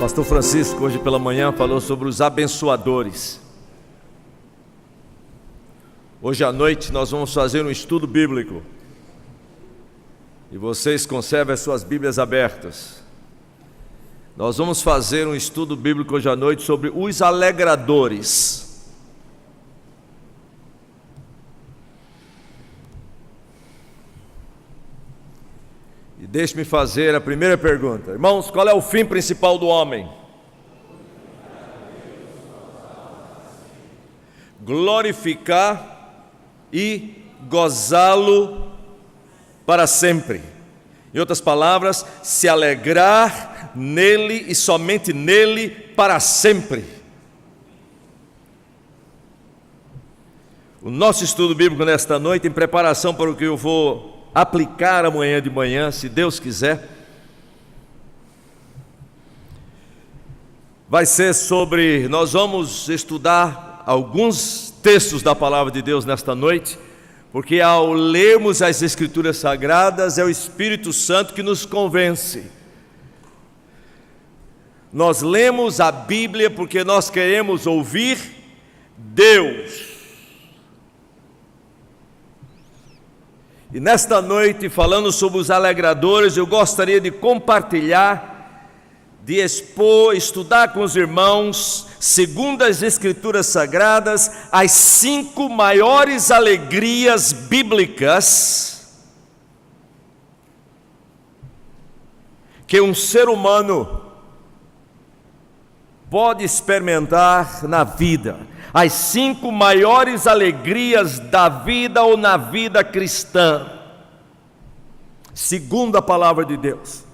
Pastor Francisco, hoje pela manhã, falou sobre os abençoadores. Hoje à noite nós vamos fazer um estudo bíblico. E vocês conservem as suas Bíblias abertas. Nós vamos fazer um estudo bíblico hoje à noite sobre os alegradores. E deixe-me fazer a primeira pergunta. Irmãos, qual é o fim principal do homem? Glorificar e gozá-lo para sempre. Em outras palavras, se alegrar nele e somente nele para sempre. O nosso estudo bíblico nesta noite, em preparação para o que eu vou aplicar amanhã de manhã, se Deus quiser, vai ser sobre, nós vamos estudar alguns textos da palavra de Deus nesta noite, porque ao lermos as Escrituras Sagradas, é o Espírito Santo que nos convence. Nós lemos a Bíblia porque nós queremos ouvir Deus. E nesta noite, falando sobre os alegradores, eu gostaria de compartilhar, de expor, estudar com os irmãos, segundo as Escrituras Sagradas, as 5 maiores alegrias bíblicas que um ser humano pode experimentar na vida. As 5 maiores alegrias da vida ou na vida cristã, segundo a palavra de Deus.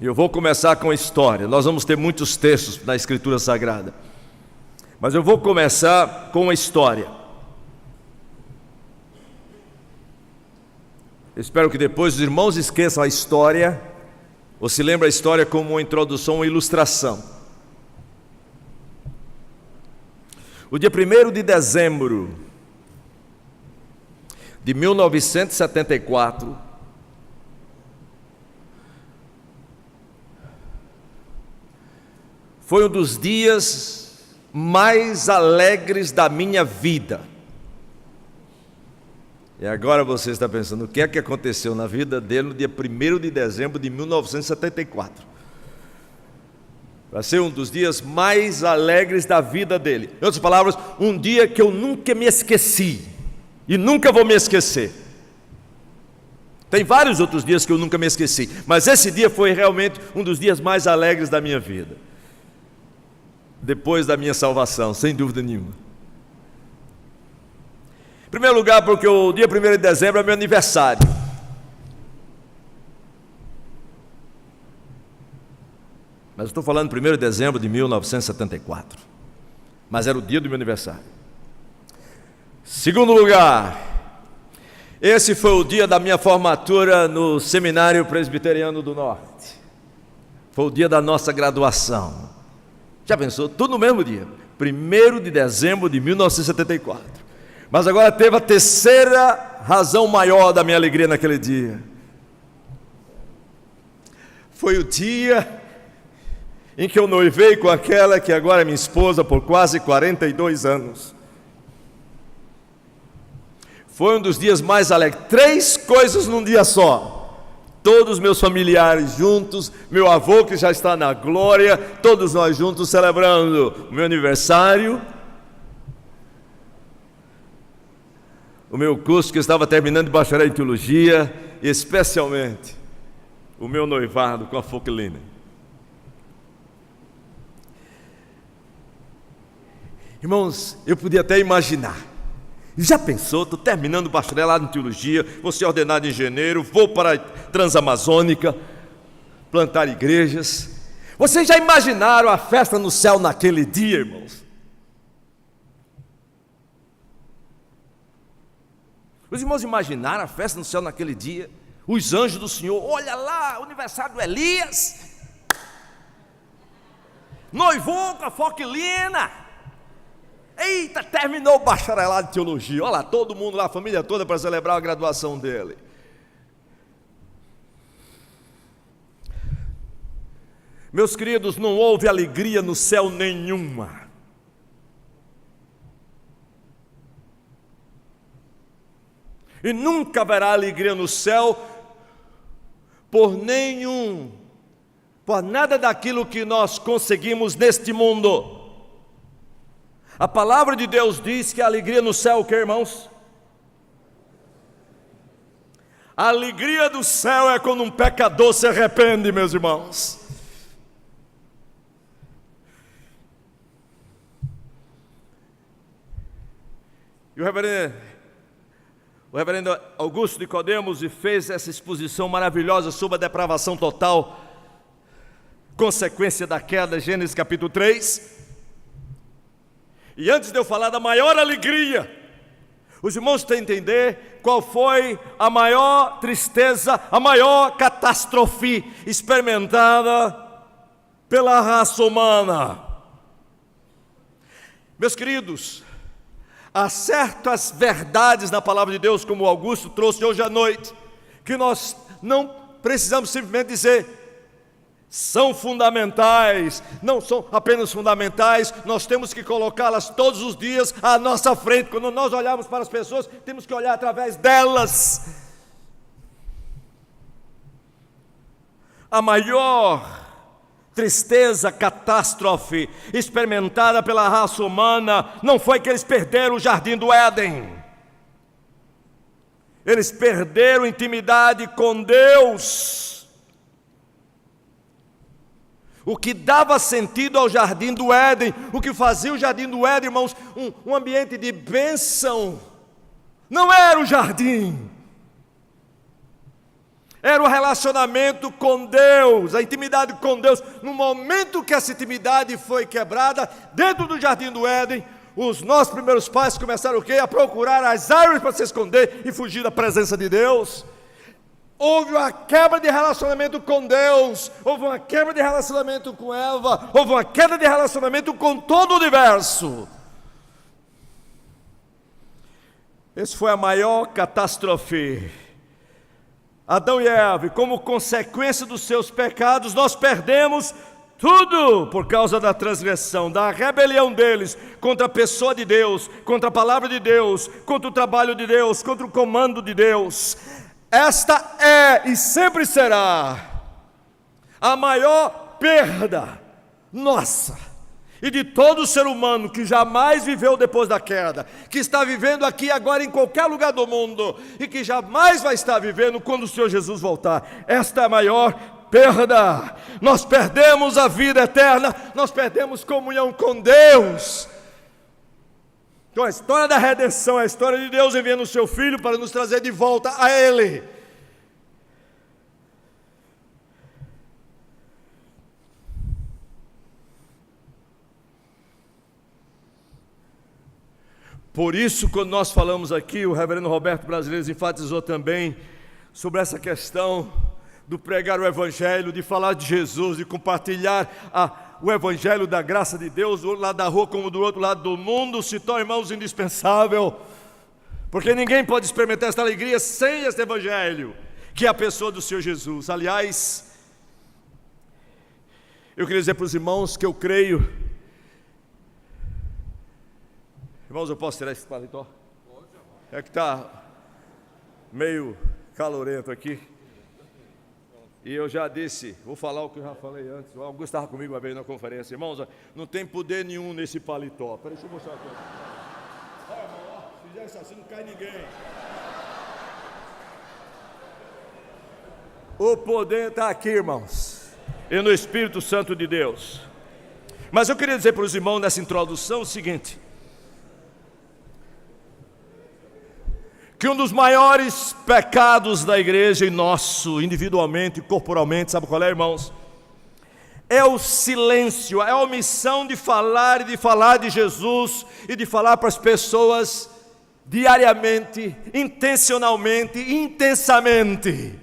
Eu vou começar com a história. Nós vamos ter muitos textos na Escritura Sagrada, mas eu vou começar com a história. Eu espero que depois os irmãos esqueçam a história, ou se lembrem a história como uma introdução, uma ilustração. O dia 1º de dezembro de 1974, foi um dos dias mais alegres da minha vida. E agora você está pensando, o que é que aconteceu na vida dele no dia 1º de dezembro de 1974? Vai ser um dos dias mais alegres da vida dele. Em outras palavras, um dia que eu nunca me esqueci, e nunca vou me esquecer. Tem vários outros dias que eu nunca me esqueci, mas esse dia foi realmente um dos dias mais alegres da minha vida. Depois da minha salvação, sem dúvida nenhuma. Em primeiro lugar, porque o dia 1º de dezembro é meu aniversário. Mas eu estou falando 1º de dezembro de 1974. Mas era o dia do meu aniversário. Segundo lugar, esse foi o dia da minha formatura no Seminário Presbiteriano do Norte. Foi o dia da nossa graduação. Já pensou? Tudo no mesmo dia. 1º de dezembro de 1974. Mas agora teve a terceira razão maior da minha alegria naquele dia. Foi o dia em que eu noivei com aquela que agora é minha esposa por quase 42 anos. Foi um dos dias mais alegres. 3 coisas num dia só. Todos os meus familiares juntos, meu avô que já está na glória, todos nós juntos celebrando o meu aniversário, o meu curso que eu estava terminando de bacharel em teologia, e especialmente o meu noivado com a Foquilina. Irmãos, eu podia até imaginar. Já pensou? Estou terminando o bacharelado em teologia, vou ser ordenado engenheiro, vou para a Transamazônica, plantar igrejas. Vocês já imaginaram a festa no céu naquele dia, irmãos? Os irmãos imaginaram a festa no céu naquele dia? Os anjos do Senhor, olha lá, o aniversário do Elias, noivou com a Foquilina. Eita, terminou o bacharelado de teologia. Olha lá, todo mundo lá, a família toda, para celebrar a graduação dele. Meus queridos, não houve alegria no céu nenhuma. E nunca haverá alegria no céu por nada daquilo que nós conseguimos neste mundo. A palavra de Deus diz que a alegria no céu, o que, irmãos? A alegria do céu é quando um pecador se arrepende, meus irmãos. E o reverendo Augusto Nicodemos fez essa exposição maravilhosa sobre a depravação total, consequência da queda, Gênesis capítulo 3. E antes de eu falar da maior alegria, os irmãos têm que entender qual foi a maior tristeza, a maior catástrofe experimentada pela raça humana. Meus queridos, há certas verdades na palavra de Deus, como o Augusto trouxe hoje à noite, que nós não precisamos simplesmente dizer, são fundamentais, não são apenas fundamentais, nós temos que colocá-las todos os dias à nossa frente. Quando nós olhamos para as pessoas, temos que olhar através delas. A maior tristeza, catástrofe experimentada pela raça humana não foi que eles perderam o jardim do Éden. Eles perderam intimidade com Deus. O que dava sentido ao jardim do Éden, o que fazia o jardim do Éden, irmãos, um ambiente de bênção, não era o jardim. Era o relacionamento com Deus, a intimidade com Deus. No momento que essa intimidade foi quebrada, dentro do jardim do Éden, os nossos primeiros pais começaram o quê? A procurar as árvores para se esconder e fugir da presença de Deus. Houve uma quebra de relacionamento com Deus, houve uma quebra de relacionamento com Eva, houve uma queda de relacionamento com todo o universo. Essa foi a maior catástrofe. Adão e Eva, como consequência dos seus pecados, nós perdemos tudo por causa da transgressão, da rebelião deles contra a pessoa de Deus, contra a palavra de Deus, contra o trabalho de Deus, contra o comando de Deus. Esta é e sempre será a maior perda nossa e de todo ser humano que jamais viveu depois da queda, que está vivendo aqui agora em qualquer lugar do mundo e que jamais vai estar vivendo quando o Senhor Jesus voltar. Esta é a maior perda. Nós perdemos a vida eterna, nós perdemos comunhão com Deus. Então a história da redenção é a história de Deus enviando o seu Filho para nos trazer de volta a Ele. Por isso, quando nós falamos aqui, o reverendo Roberto Brasileiros enfatizou também sobre essa questão do pregar o Evangelho, de falar de Jesus, de compartilhar o Evangelho da graça de Deus, do outro lado da rua como do outro lado do mundo, se torna, irmãos, indispensável, porque ninguém pode experimentar esta alegria sem este Evangelho, que é a pessoa do Senhor Jesus. Aliás, eu queria dizer para os irmãos que eu creio. Irmãos, eu posso tirar esse paletó? É que está meio calorento aqui. E eu já disse, vou falar o que eu já falei antes. O Augusto estava comigo uma vez na conferência. Irmãos, não tem poder nenhum nesse paletó. Peraí, deixa eu mostrar uma coisa. Olha, irmão, se fizer isso assim, não cai ninguém. O poder está aqui, irmãos, e no Espírito Santo de Deus. Mas eu queria dizer para os irmãos nessa introdução o seguinte: que um dos maiores pecados da igreja e nosso, individualmente e corporalmente, sabe qual é, irmãos? É o silêncio, é a omissão de falar de Jesus e de falar para as pessoas diariamente, intencionalmente, intensamente.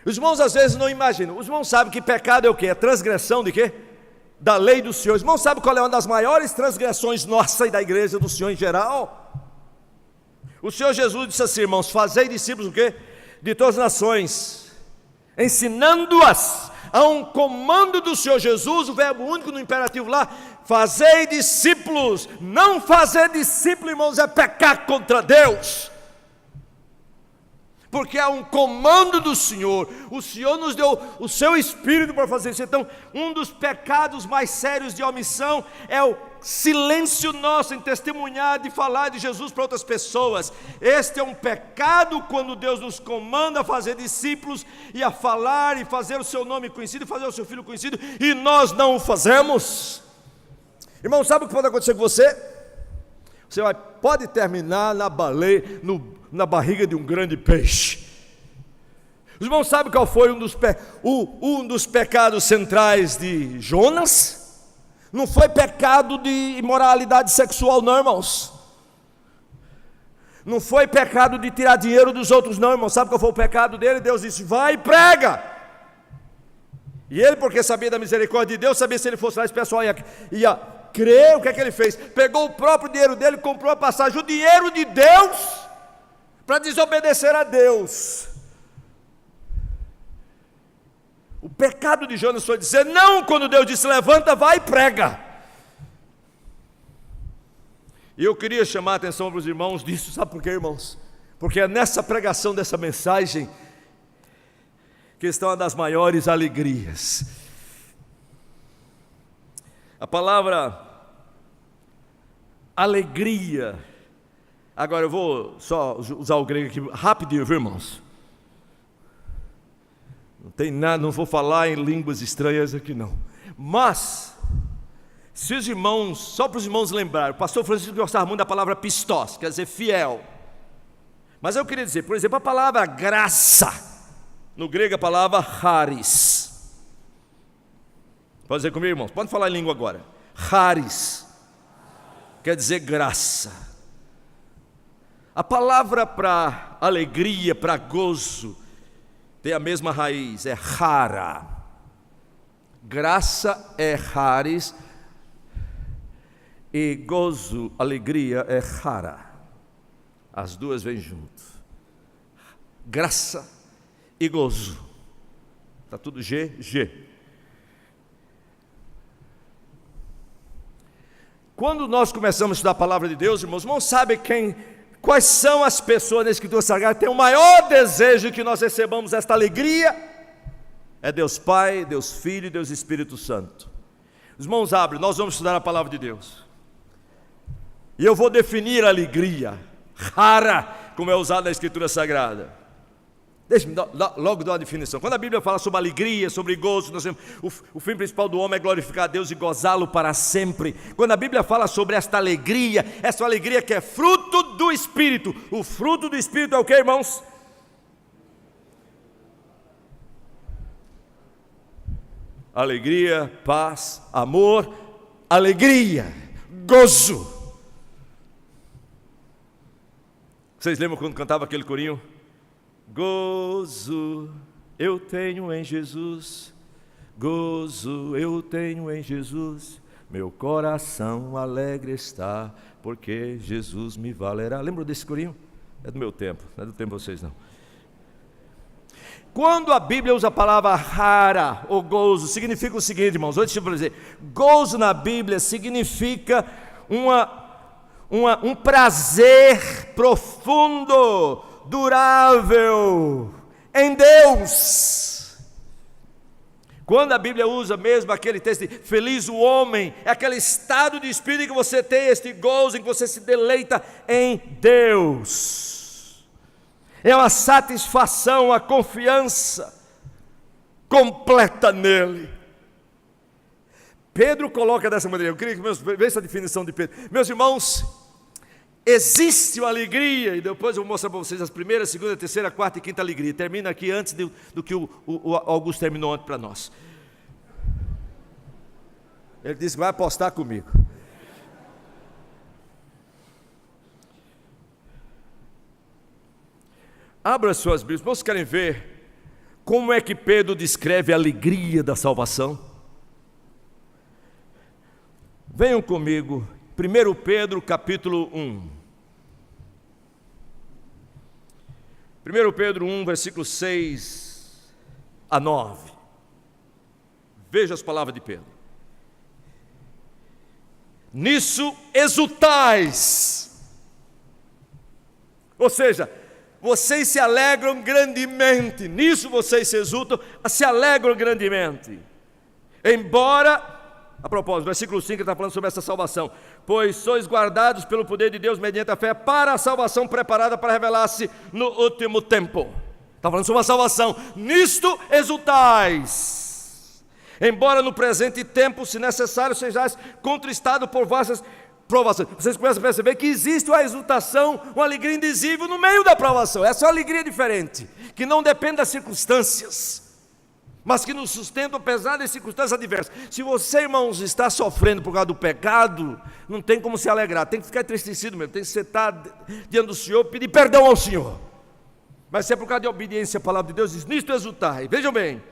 Os irmãos às vezes não imaginam. Os irmãos sabem que pecado é o quê? É transgressão de quê? da lei do Senhor. Irmão, sabe qual é uma das maiores transgressões nossa e da igreja do Senhor em geral? O Senhor Jesus disse assim, irmãos: fazei discípulos o quê? De todas as nações, ensinando-as a um comando do Senhor Jesus, o verbo único no imperativo lá, fazei discípulos. Não fazer discípulo, irmãos, é pecar contra Deus, porque há um comando do Senhor. O Senhor nos deu o seu Espírito para fazer isso. Então, um dos pecados mais sérios de omissão é o silêncio nosso em testemunhar, de falar de Jesus para outras pessoas. Este é um pecado quando Deus nos comanda a fazer discípulos e a falar e fazer o seu nome conhecido, e fazer o seu filho conhecido, e nós não o fazemos. Irmão, sabe o que pode acontecer com você? Você pode terminar na baleia, na barriga de um grande peixe. Os irmãos sabem qual foi um dos pecados centrais de Jonas? Não foi pecado de imoralidade sexual, não, irmãos. Não foi pecado de tirar dinheiro dos outros, não, irmãos. Sabe qual foi o pecado dele? Deus disse: vai e prega. E ele, porque sabia da misericórdia de Deus, sabia se ele fosse lá, esse pessoal ia crer. O que é que ele fez? Pegou o próprio dinheiro dele, comprou a passagem, o dinheiro de Deus, para desobedecer a Deus. O pecado de Jonas foi dizer não quando Deus disse: levanta, vai e prega. E eu queria chamar a atenção para os irmãos disso. Sabe por quê, irmãos? Porque é nessa pregação dessa mensagem que está uma das maiores alegrias. A palavra alegria, agora eu vou só usar o grego aqui rapidinho, viu, irmãos? Não tem nada, não vou falar em línguas estranhas aqui não. Mas, se os irmãos, só para os irmãos lembrarem, o pastor Francisco gostava muito da palavra pistós, quer dizer fiel. Mas eu queria dizer, por exemplo, a palavra graça, no grego a palavra charis. Pode dizer comigo, irmãos? Pode falar em língua agora. Charis quer dizer graça. A palavra para alegria, para gozo, tem a mesma raiz, é chara. Graça é charis e gozo, alegria é chara. As duas vêm junto. Graça e gozo. Está tudo G. Quando nós começamos a estudar a palavra de Deus, irmãos sabem quais são as pessoas na Escritura Sagrada que têm o maior desejo que nós recebamos esta alegria? É Deus Pai, Deus Filho e Deus Espírito Santo. Os irmãos abrem, nós vamos estudar a palavra de Deus. E eu vou definir a alegria, rara, como é usada na Escritura Sagrada. Deixe-me logo dar uma definição. Quando a Bíblia fala sobre alegria, sobre gozo, o fim principal do homem é glorificar a Deus e gozá-lo para sempre. Quando a Bíblia fala sobre esta alegria que é fruto do Espírito. O fruto do Espírito é o que, irmãos? Alegria, paz, amor, alegria, gozo. Vocês lembram quando cantava aquele corinho? Gozo eu tenho em Jesus, gozo eu tenho em Jesus, meu coração alegre está, porque Jesus me valerá. Lembra desse corinho? É do meu tempo, não é do tempo de vocês não. Quando a Bíblia usa a palavra rara ou gozo, significa o seguinte, irmãos, antes de eu dizer, gozo na Bíblia significa um prazer profundo, durável em Deus. Quando a Bíblia usa mesmo aquele texto de feliz o homem, é aquele estado de espírito que você tem, este gozo em que você se deleita em Deus. É uma satisfação, uma confiança completa nele. Pedro coloca dessa maneira, eu queria que veja essa definição de Pedro. Meus irmãos, existe uma alegria, e depois eu vou mostrar para vocês as primeiras, segunda, terceira, quarta e quinta alegria. Termina aqui antes do que o Augusto terminou antes para nós. Ele disse que vai apostar comigo. Abra suas Bíblias. Vocês querem ver como é que Pedro descreve a alegria da salvação? Venham comigo, 1 Pedro capítulo 1. 1 Pedro 1, versículos 6 a 9. Veja as palavras de Pedro. Nisso exultais. Ou seja, vocês se alegram grandemente. Nisso vocês se exultam, se alegram grandemente. Embora... A propósito, versículo 5 está falando sobre essa salvação. Pois sois guardados pelo poder de Deus mediante a fé para a salvação preparada para revelar-se no último tempo. Está falando sobre a salvação. Nisto exultais. Embora no presente tempo, se necessário, sejais contristados por vossas provações. Vocês começam a perceber que existe uma exultação, uma alegria indizível no meio da provação. Essa é uma alegria diferente, que não depende das circunstâncias, mas que nos sustenta apesar das circunstâncias adversas. Se você, irmãos, está sofrendo por causa do pecado, não tem como se alegrar, tem que ficar entristecido mesmo, tem que sentar diante do Senhor, pedir perdão ao Senhor. Mas se é por causa de obediência à palavra de Deus, diz, nisto exultai. Vejam bem,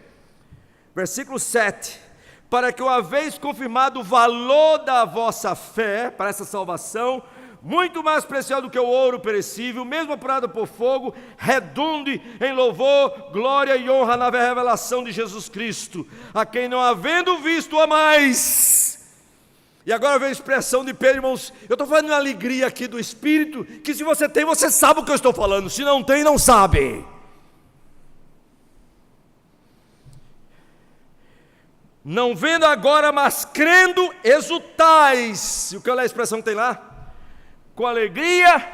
versículo 7, para que uma vez confirmado o valor da vossa fé, para essa salvação, muito mais preciosa do que o ouro perecível, mesmo apurado por fogo, redunde em louvor, glória e honra na revelação de Jesus Cristo, a quem não havendo visto a mais. E agora vem a expressão de Pedro, irmãos, eu estou falando de uma alegria aqui do Espírito, que se você tem, você sabe o que eu estou falando, se não tem, não sabe. Não vendo agora, mas crendo, exultais. E o que é a expressão que tem lá? Com alegria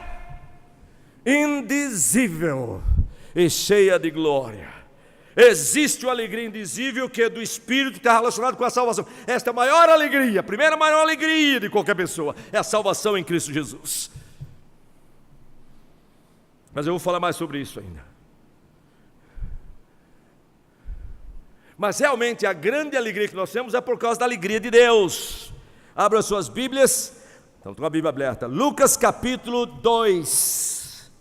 indizível e cheia de glória. Existe uma alegria indizível que é do Espírito, que está relacionado com a salvação. Esta é a maior alegria, a primeira maior alegria de qualquer pessoa, é a salvação em Cristo Jesus. Mas eu vou falar mais sobre isso ainda. Mas realmente a grande alegria que nós temos é por causa da alegria de Deus. Abra suas Bíblias. Então, estou com a Bíblia aberta. Lucas capítulo 2.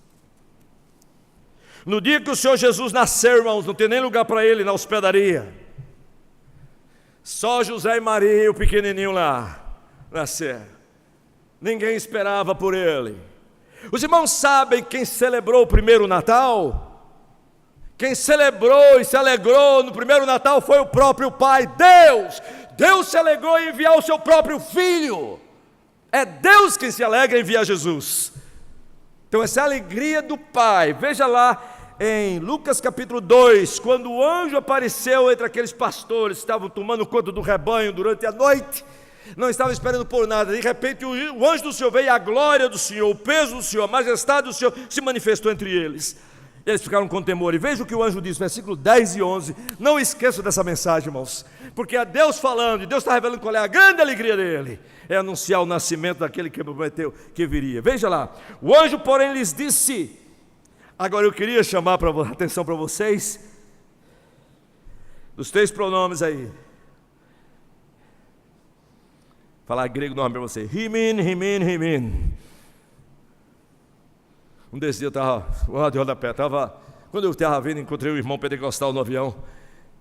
No dia que o Senhor Jesus nasceu, irmãos, não tem nem lugar para ele na hospedaria. Só José e Maria, o pequenininho lá, nasceram. Ninguém esperava por ele. Os irmãos sabem quem celebrou o primeiro Natal? Quem celebrou e se alegrou no primeiro Natal foi o próprio Pai, Deus. Deus se alegrou em enviar o seu próprio Filho. É Deus quem se alegra em enviar Jesus. Então essa é a alegria do Pai. Veja lá em Lucas capítulo 2, quando o anjo apareceu entre aqueles pastores que estavam tomando conta do rebanho durante a noite, não estavam esperando por nada, de repente o anjo do Senhor veio, a glória do Senhor, o peso do Senhor, a majestade do Senhor se manifestou entre eles. Eles ficaram com temor, e veja o que o anjo diz, versículo 10 e 11, não esqueçam dessa mensagem, irmãos, porque é Deus falando, e Deus está revelando qual é a grande alegria dele, é anunciar o nascimento daquele que prometeu que viria. Veja lá, o anjo porém lhes disse, agora eu queria chamar a atenção para vocês, dos 3 pronomes aí, falar grego nome para você, himin, himin, himin. Um desses dias eu estava, de rodapé, quando eu estava vindo, encontrei o irmão pentecostal no avião,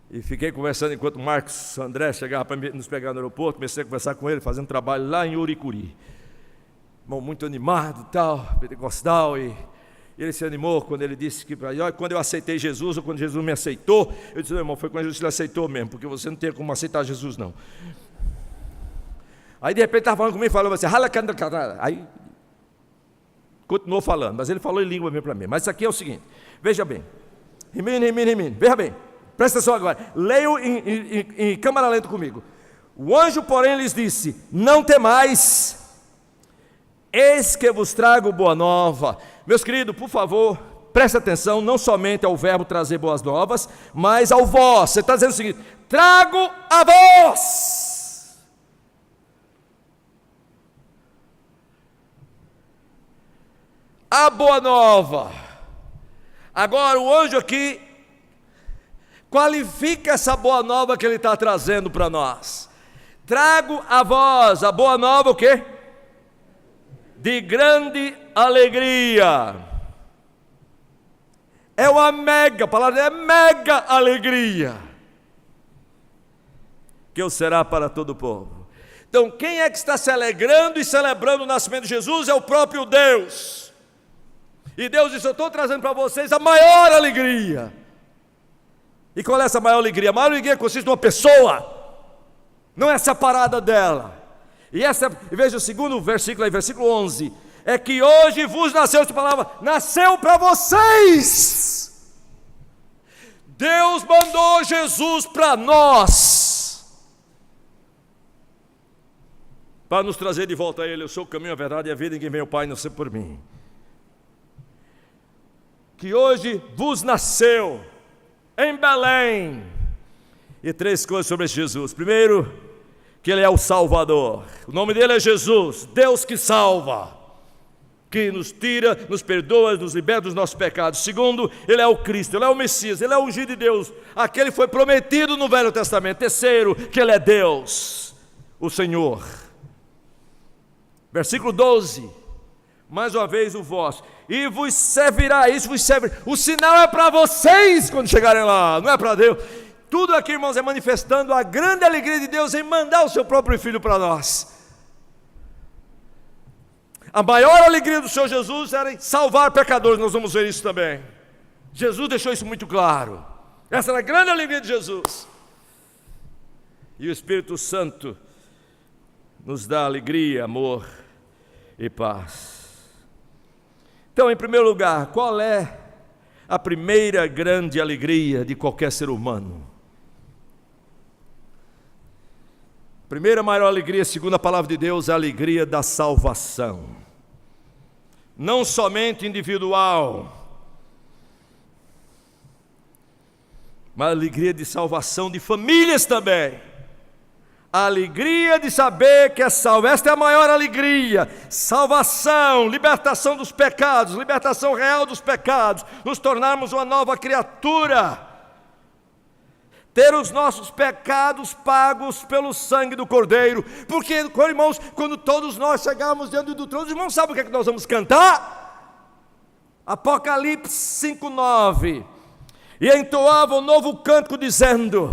e fiquei conversando enquanto o Marcos André chegava para nos pegar no aeroporto, comecei a conversar com ele, fazendo trabalho lá em Uricuri. Irmão muito animado e tal, pentecostal, e ele se animou quando ele disse que, quando eu aceitei Jesus, ou quando Jesus me aceitou, eu disse, irmão, foi quando Jesus te aceitou mesmo, porque você não tem como aceitar Jesus não. Aí de repente estava falando comigo e falou assim, aí continuou falando, mas ele falou em língua mesmo para mim. Mas isso aqui é o seguinte, veja bem, veja bem, presta atenção agora, leio em câmara lenta comigo. O anjo porém lhes disse, não temais, eis que vos trago boa nova. Meus queridos, por favor, preste atenção, não somente ao verbo trazer boas novas, mas ao vós. Você está dizendo o seguinte, trago a vós a boa nova. Agora o anjo aqui qualifica essa boa nova que ele está trazendo para nós. Trago a vós a boa nova, o quê? De grande alegria. É uma mega, a palavra é mega alegria, que eu será para todo o povo. Então, quem é que está se alegrando e celebrando o nascimento de Jesus? É o próprio Deus. E Deus disse: eu estou trazendo para vocês a maior alegria. E qual é essa maior alegria? A maior alegria consiste numa pessoa, não é separada dela. E veja o segundo versículo aí, versículo 11: é que hoje vos nasceu, esta palavra, nasceu para vocês. Deus mandou Jesus para nós, para nos trazer de volta a Ele. Eu sou o caminho, a verdade e a vida, ninguém vem ao Pai não ser por mim. Que hoje vos nasceu em Belém. E 3 coisas sobre esse Jesus. Primeiro, que Ele é o Salvador. O nome dele é Jesus, Deus que salva, que nos tira, nos perdoa, nos liberta dos nossos pecados. Segundo, Ele é o Cristo, Ele é o Messias, Ele é o ungido de Deus, aquele que foi prometido no Velho Testamento. Terceiro, que Ele é Deus, o Senhor. Versículo 12, mais uma vez o vosso, e vos servirá, isso vos servirá. O sinal é para vocês quando chegarem lá, não é para Deus. Tudo aqui, irmãos, é manifestando a grande alegria de Deus em mandar o seu próprio Filho para nós. A maior alegria do Senhor Jesus era em salvar pecadores, nós vamos ver isso também. Jesus deixou isso muito claro. Essa era a grande alegria de Jesus. E o Espírito Santo nos dá alegria, amor e paz. Então, em primeiro lugar, qual é a primeira grande alegria de qualquer ser humano? Primeira maior alegria, segundo a palavra de Deus, é a alegria da salvação. Não somente individual, mas a alegria de salvação de famílias também. A alegria de saber que é salvo, esta é a maior alegria. Salvação, libertação dos pecados, libertação real dos pecados, nos tornarmos uma nova criatura, ter os nossos pecados pagos pelo sangue do Cordeiro. Porque, irmãos, quando todos nós chegarmos diante do trono, os irmãos sabem o que é que nós vamos cantar? Apocalipse 5:9. E entoava um novo cântico dizendo: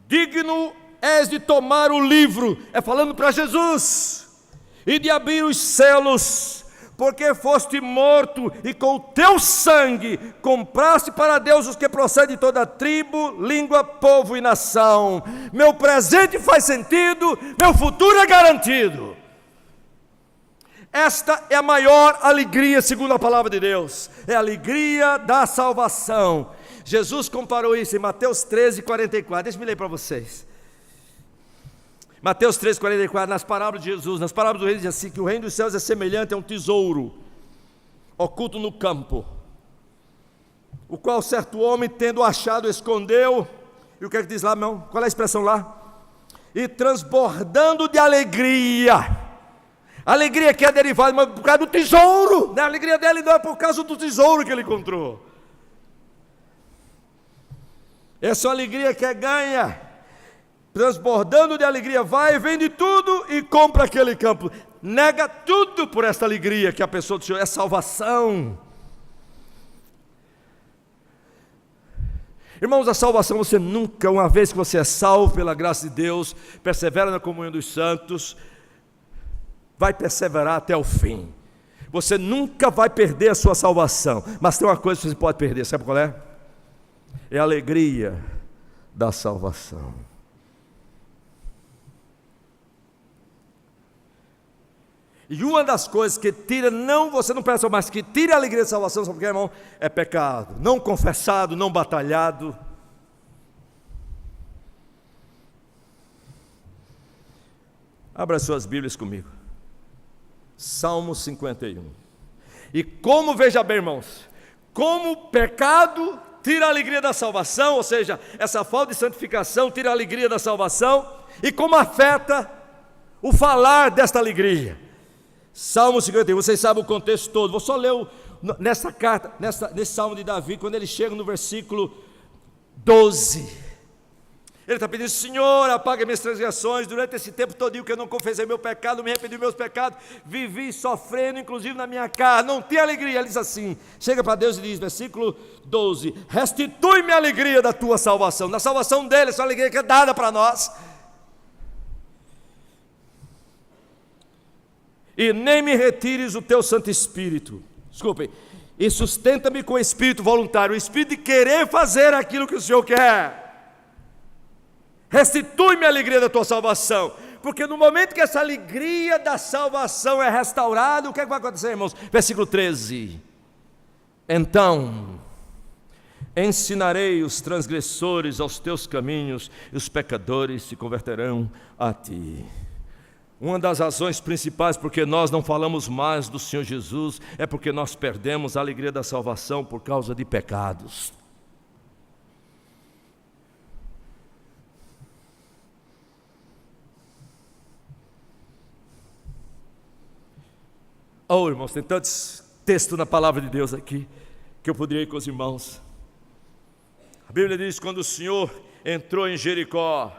digno és de tomar o livro, é falando para Jesus, e de abrir os selos, porque foste morto e com o teu sangue compraste para Deus os que procedem de toda tribo, língua, povo e nação. Meu presente faz sentido, meu futuro é garantido. Esta é a maior alegria, segundo a palavra de Deus, é a alegria da salvação. Jesus comparou isso em Mateus 13:44, deixa eu ler para vocês. Mateus 13:44, nas parábolas de Jesus, nas parábolas do reino, diz assim, que o reino dos céus é semelhante a um tesouro oculto no campo, o qual certo homem, tendo achado, escondeu. E o que é que diz lá, meu? Qual é a expressão lá? E transbordando de alegria. Alegria que é derivada, mas por causa do tesouro, né? A alegria dele não é por causa do tesouro que ele encontrou. Essa alegria que é ganha, transbordando de alegria, vai, vende tudo e compra aquele campo. Nega tudo por essa alegria que a pessoa do Senhor é salvação. Irmãos, a salvação, você nunca, uma vez que você é salvo pela graça de Deus, persevera na comunhão dos santos, vai perseverar até o fim. Você nunca vai perder a sua salvação. Mas tem uma coisa que você pode perder, sabe qual é? É a alegria da salvação. E uma das coisas que tira, não, você não pensa, mas que tira a alegria da salvação, sabe por quê, irmão? É pecado, não confessado, não batalhado. Abra suas Bíblias comigo. Salmo 51. E como, veja bem, irmãos, como o pecado tira a alegria da salvação, ou seja, essa falta de santificação tira a alegria da salvação, e como afeta o falar desta alegria. Salmo 51, vocês sabem o contexto todo, vou só ler nessa carta, nesse salmo de Davi, quando ele chega no versículo 12, ele está pedindo: Senhor, apaga minhas transgressões. Durante esse tempo todo que eu não confessei meu pecado, não me arrependi dos meus pecados, vivi sofrendo, inclusive na minha carne, não tinha alegria. Ele diz assim, chega para Deus e diz, versículo 12: restitui-me a alegria da tua salvação. Da salvação dele, essa alegria que é dada para nós. e nem me retires o teu Santo Espírito. Desculpem. E sustenta-me com o espírito voluntário, o espírito de querer fazer aquilo que o Senhor quer. Restitui-me a alegria da tua salvação. Porque no momento que essa alegria da salvação é restaurada, o que é que vai acontecer, irmãos? Versículo 13. Então ensinarei os transgressores aos teus caminhos, e os pecadores se converterão a ti. Uma das razões principais porque nós não falamos mais do Senhor Jesus é porque nós perdemos a alegria da salvação por causa de pecados. Oh, irmãos, tem tantos textos na palavra de Deus aqui que eu poderia ir com os irmãos. A Bíblia diz que quando o Senhor entrou em Jericó,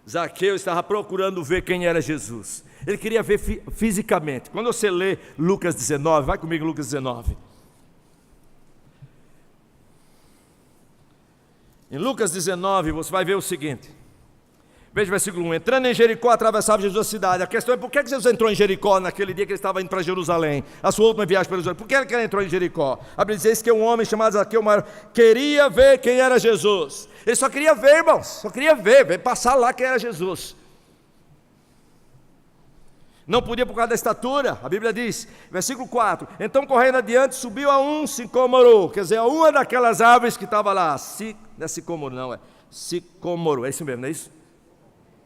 Zaqueu estava procurando ver quem era Jesus. Ele queria ver fisicamente. Quando você lê Lucas 19, vai comigo Lucas 19. Em Lucas 19 você vai ver o seguinte. Veja o versículo 1. Entrando em Jericó, atravessava Jesus a cidade. A questão é por que Jesus entrou em Jericó naquele dia que ele estava indo para Jerusalém, a sua última viagem para Jerusalém? Por que ele entrou em Jericó? A Bíblia diz que um homem chamado Zaqueu queria ver quem era Jesus. Ele só queria ver, irmãos, só queria ver passar lá quem era Jesus. Não podia por causa da estatura. A Bíblia diz, versículo 4. Então correndo adiante, subiu a um sicômoro, quer dizer, a uma daquelas árvores que estava lá. Não é sicômoro não, é sicômoro, é isso mesmo, não é isso?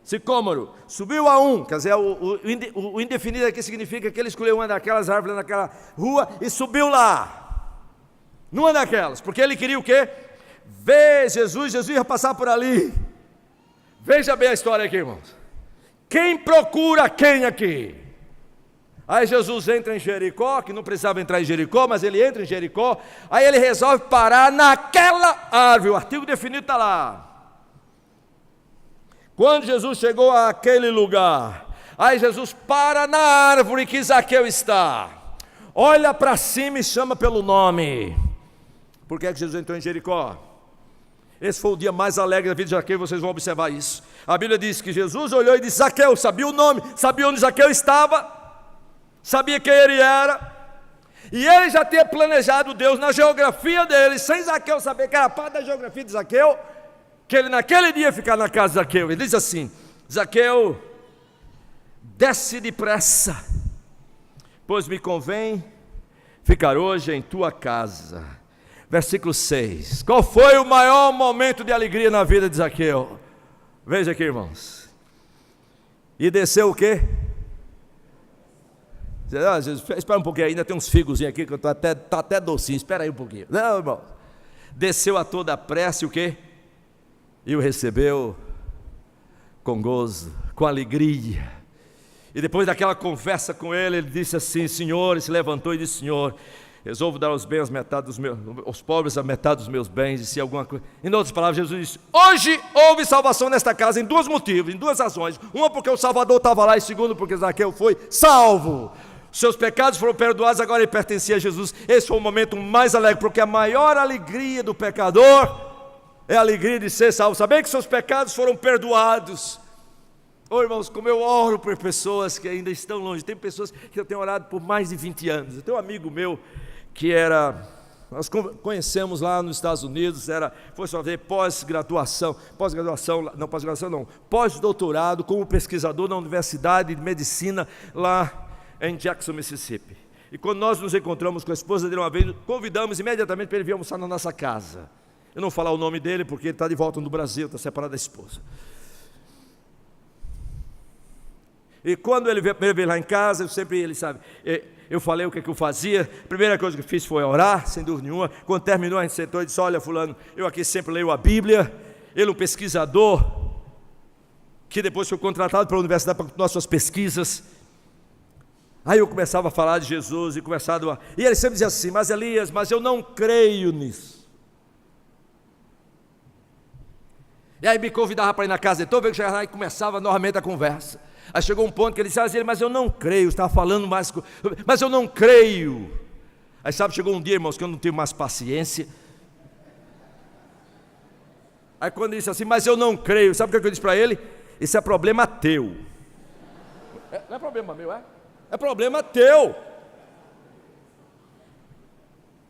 Sicômoro, subiu a um, quer dizer, o indefinido aqui significa que ele escolheu uma daquelas árvores naquela rua e subiu lá, numa daquelas, porque ele queria o quê? Ver Jesus, Jesus ia passar por ali. Veja bem a história aqui, irmãos. Quem procura quem aqui? Aí Jesus entra em Jericó, que não precisava entrar em Jericó, mas ele entra em Jericó, aí ele resolve parar naquela árvore, o artigo definido está lá. Quando Jesus chegou àquele lugar, aí Jesus para na árvore que Zaqueu está, olha para cima e chama pelo nome. Por que é que Jesus entrou em Jericó? Esse foi o dia mais alegre da vida de Zaqueu, vocês vão observar isso. A Bíblia diz que Jesus olhou e disse: Zaqueu, sabia o nome, sabia onde Zaqueu estava, sabia quem ele era, e ele já tinha planejado Deus na geografia dele, sem Zaqueu saber que era parte da geografia de Zaqueu, que ele naquele dia ia ficar na casa de Zaqueu. Ele diz assim: Zaqueu, desce depressa, pois me convém ficar hoje em tua casa. Versículo 6. Qual foi o maior momento de alegria na vida de Zaqueu? Veja aqui, irmãos. E desceu o quê? Ah, Jesus, espera um pouquinho, ainda tem uns figozinhos aqui que tá até docinho, espera aí um pouquinho. Não, irmão. Desceu a toda a pressa e o quê? E o recebeu com gozo, com alegria. E depois daquela conversa com ele, ele disse assim: Senhor, ele se levantou e disse: Senhor, resolvo dar aos bens metade dos meus, aos pobres a metade dos meus bens, e se alguma coisa. Em outras palavras, Jesus disse: hoje houve salvação nesta casa, em dois motivos, em duas razões. Uma porque o Salvador estava lá, e segundo porque Zaqueu foi salvo. Seus pecados foram perdoados, agora ele pertencia a Jesus. Esse foi o momento mais alegre, porque a maior alegria do pecador é a alegria de ser salvo, saber que seus pecados foram perdoados. Oh, irmãos, como eu oro por pessoas que ainda estão longe. Tem pessoas que eu tenho orado por mais de 20 anos. Eu tenho um amigo meu que nós conhecemos lá nos Estados Unidos, foi fazer pós-doutorado como pesquisador na Universidade de Medicina lá em Jackson, Mississippi. E quando nós nos encontramos com a esposa dele uma vez, convidamos imediatamente para ele vir almoçar na nossa casa. Eu não vou falar o nome dele porque ele está de volta no Brasil, está separado da esposa. E quando ele veio lá em casa, ele sabe, eu falei o que eu fazia. A primeira coisa que eu fiz foi orar, sem dúvida nenhuma. Quando terminou, a gente sentou e disse: olha, fulano, eu aqui sempre leio a Bíblia. Ele é um pesquisador que depois foi contratado pela universidade para continuar suas pesquisas. Aí eu começava a falar de Jesus e e ele sempre dizia assim: mas Elias, mas eu não creio nisso. E aí me convidava para ir na casa dele, toda vez que chegava lá e começava novamente a conversa. Aí chegou um ponto que ele disse: mas eu não creio, estava falando mais, mas eu não creio. Aí sabe, chegou um dia, irmãos, que eu não tenho mais paciência. Aí quando ele disse assim: mas eu não creio, sabe o que eu disse para ele? Isso é problema teu. Não é problema meu, é? é problema teu.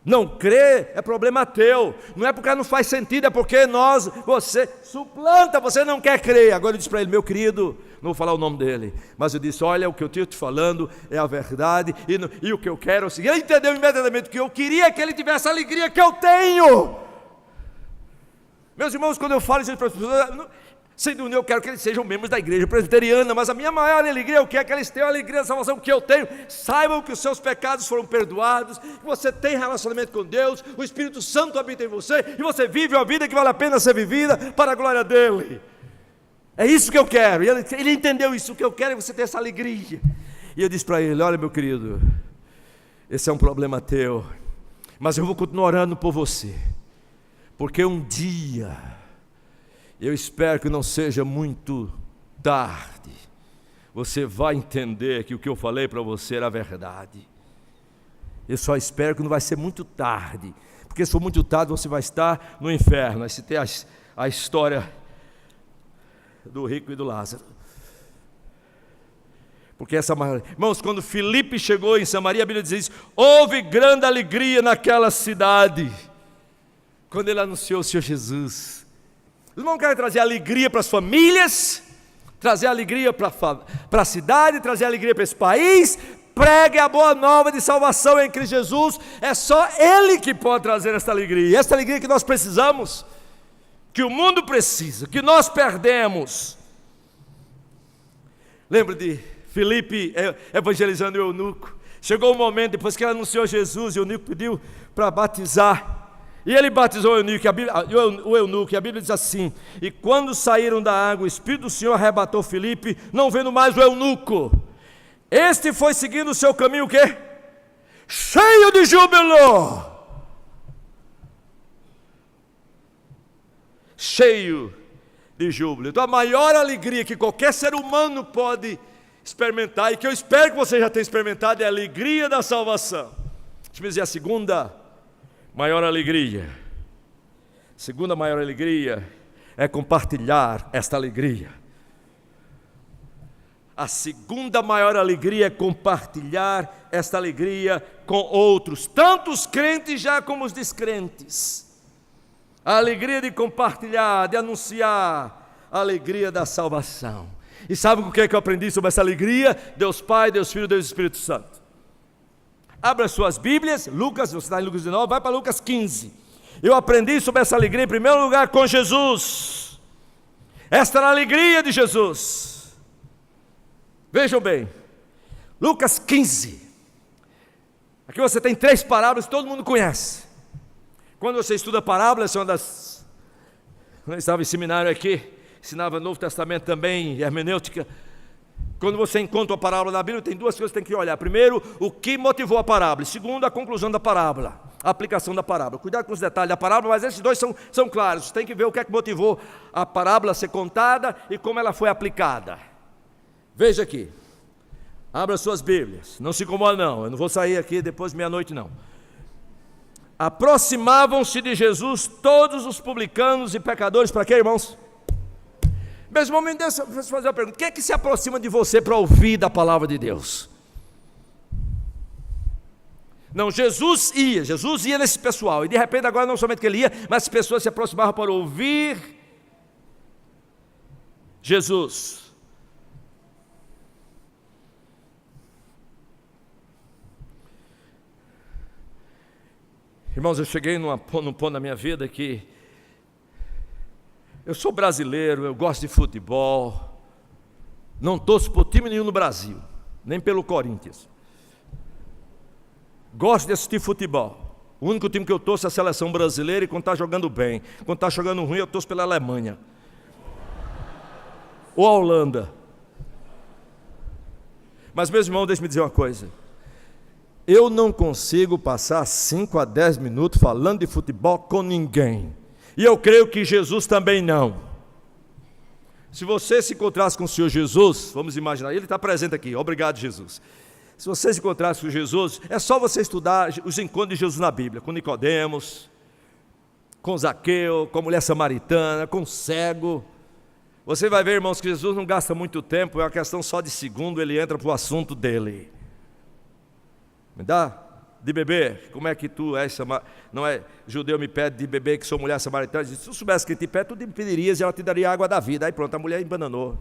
Não crer é problema teu. Não é porque não faz sentido, é porque você suplanta, você não quer crer. Agora eu disse para ele: meu querido, não vou falar o nome dele, mas eu disse: olha, o que eu estou te falando é a verdade, e o que eu quero é o seguinte. Ele entendeu imediatamente que eu queria que ele tivesse a alegria que eu tenho. Meus irmãos, quando eu falo isso para as pessoas, sendo eu quero que eles sejam membros da igreja presbiteriana, mas a minha maior alegria é o que é que eles tenham a alegria da salvação que eu tenho. Saibam que os seus pecados foram perdoados, que você tem relacionamento com Deus, o Espírito Santo habita em você, e você vive uma vida que vale a pena ser vivida para a glória dele. É isso que eu quero. E ele entendeu isso. O que eu quero é você ter essa alegria. E eu disse para ele: olha, meu querido, esse é um problema teu, mas eu vou continuar orando por você, porque um dia, eu espero que não seja muito tarde, você vai entender que o que eu falei para você era verdade. Eu só espero que não vai ser muito tarde, porque se for muito tarde você vai estar no inferno. Aí você tem a história do rico e do Lázaro. Porque irmãos, quando Filipe chegou em Samaria, a Bíblia diz isso: houve grande alegria naquela cidade, quando ele anunciou o Senhor Jesus. Os irmãos querem trazer alegria para as famílias, trazer alegria para a cidade, trazer alegria para esse país. Pregue a boa nova de salvação em Cristo Jesus. É só Ele que pode trazer essa alegria. Essa alegria que nós precisamos, que o mundo precisa, que nós perdemos. Lembra de Filipe evangelizando o eunuco? Chegou um momento, depois que ele anunciou Jesus, o eunuco pediu para batizar. E ele batizou o eunuco, e a Bíblia diz assim: e quando saíram da água, o Espírito do Senhor arrebatou Filipe, não vendo mais o eunuco. Este foi seguindo o seu caminho, o quê? Cheio de júbilo. Cheio de júbilo. Então a maior alegria que qualquer ser humano pode experimentar, e que eu espero que você já tenha experimentado, é a alegria da salvação. Deixa eu dizer a segunda maior alegria. Segunda maior alegria é compartilhar esta alegria. A segunda maior alegria é compartilhar esta alegria com outros, tanto os crentes já como os descrentes. A alegria de compartilhar, de anunciar a alegria da salvação. E sabe o que é que eu aprendi sobre essa alegria? Deus Pai, Deus Filho, Deus Espírito Santo. Abra suas Bíblias, Lucas, você está em Lucas 19, vai para Lucas 15. Eu aprendi sobre essa alegria em primeiro lugar com Jesus. Esta era a alegria de Jesus. Vejam bem, Lucas 15. Aqui você tem 3 parábolas que todo mundo conhece. Quando você estuda parábolas, essa é uma das... Quando eu estava em seminário aqui, ensinava Novo Testamento também, hermenêutica. Quando você encontra uma parábola na Bíblia, tem 2 coisas que você tem que olhar. Primeiro, o que motivou a parábola. Segundo, a conclusão da parábola, a aplicação da parábola. Cuidado com os detalhes da parábola, mas esses 2 são claros. Você tem que ver o que é que motivou a parábola a ser contada e como ela foi aplicada. Veja aqui, abra suas Bíblias, não se incomoda não, eu não vou sair aqui depois de meia-noite não. Aproximavam-se de Jesus todos os publicanos e pecadores, para quê, irmãos? Mesmo momento, deixa eu fazer uma pergunta: quem é que se aproxima de você para ouvir da palavra de Deus? Não, Jesus ia nesse pessoal, e de repente agora não somente que ele ia, mas as pessoas se aproximavam para ouvir Jesus. Irmãos, eu cheguei num ponto da minha vida que eu sou brasileiro, eu gosto de futebol, não torço por time nenhum no Brasil, nem pelo Corinthians. Gosto de assistir futebol. O único time que eu torço é a seleção brasileira, e quando está jogando bem. Quando está jogando ruim, eu torço pela Alemanha ou a Holanda. Mas, meus irmãos, deixe-me dizer uma coisa: eu não consigo passar 5 a 10 minutos falando de futebol com ninguém. E eu creio que Jesus também não. Se você se encontrasse com o Senhor Jesus, vamos imaginar, Ele está presente aqui, obrigado Jesus. Se você se encontrasse com Jesus, é só você estudar os encontros de Jesus na Bíblia, com Nicodemos, com Zaqueu, com a mulher samaritana, com o cego. Você vai ver, irmãos, que Jesus não gasta muito tempo, é uma questão só de segundo, Ele entra para o assunto dele. Me dá de beber. Como é que tu és não é judeu, me pede de beber, que sou mulher samaritana? Se tu soubesse que te pede, tu me pedirias e ela te daria água da vida. Aí pronto, a mulher embananou.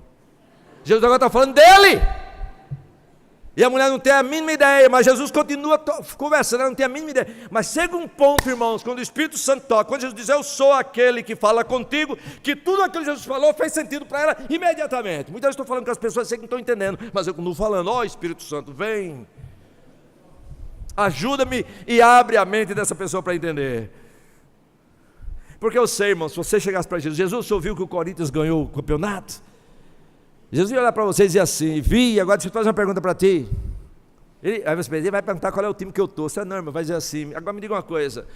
Jesus agora está falando dele. E a mulher não tem a mínima ideia, mas Jesus continua conversando, ela não tem a mínima ideia. Mas chega um ponto, irmãos, quando o Espírito Santo toca, quando Jesus diz, eu sou aquele que fala contigo, que tudo aquilo que Jesus falou fez sentido para ela imediatamente. Muitas vezes estou falando com as pessoas, sei que não estão entendendo, mas eu continuo falando, ó Espírito Santo, vem, ajuda-me e abre a mente dessa pessoa para entender. Porque eu sei, irmãos, se você chegasse para Jesus, você ouviu que o Corinthians ganhou o campeonato? Jesus ia olhar para você e dizer assim, agora deixa eu fazer uma pergunta para ti. Aí você vai perguntar qual é o time que eu torço. Não, irmão, vai dizer assim, agora me diga uma coisa,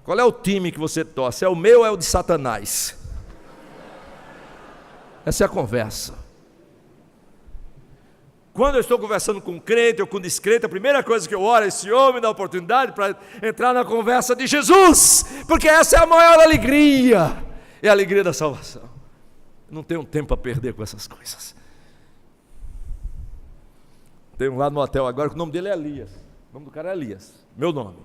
qual é o time que você torce? É o meu ou é o de Satanás? Essa é a conversa. Quando eu estou conversando com um crente ou com um descrente, a primeira coisa que eu oro é esse homem dá oportunidade para entrar na conversa de Jesus, porque essa é a maior alegria, é a alegria da salvação. Não tenho tempo a perder com essas coisas. Tem um lá no hotel agora que o nome dele é Elias. O nome do cara é Elias, meu nome.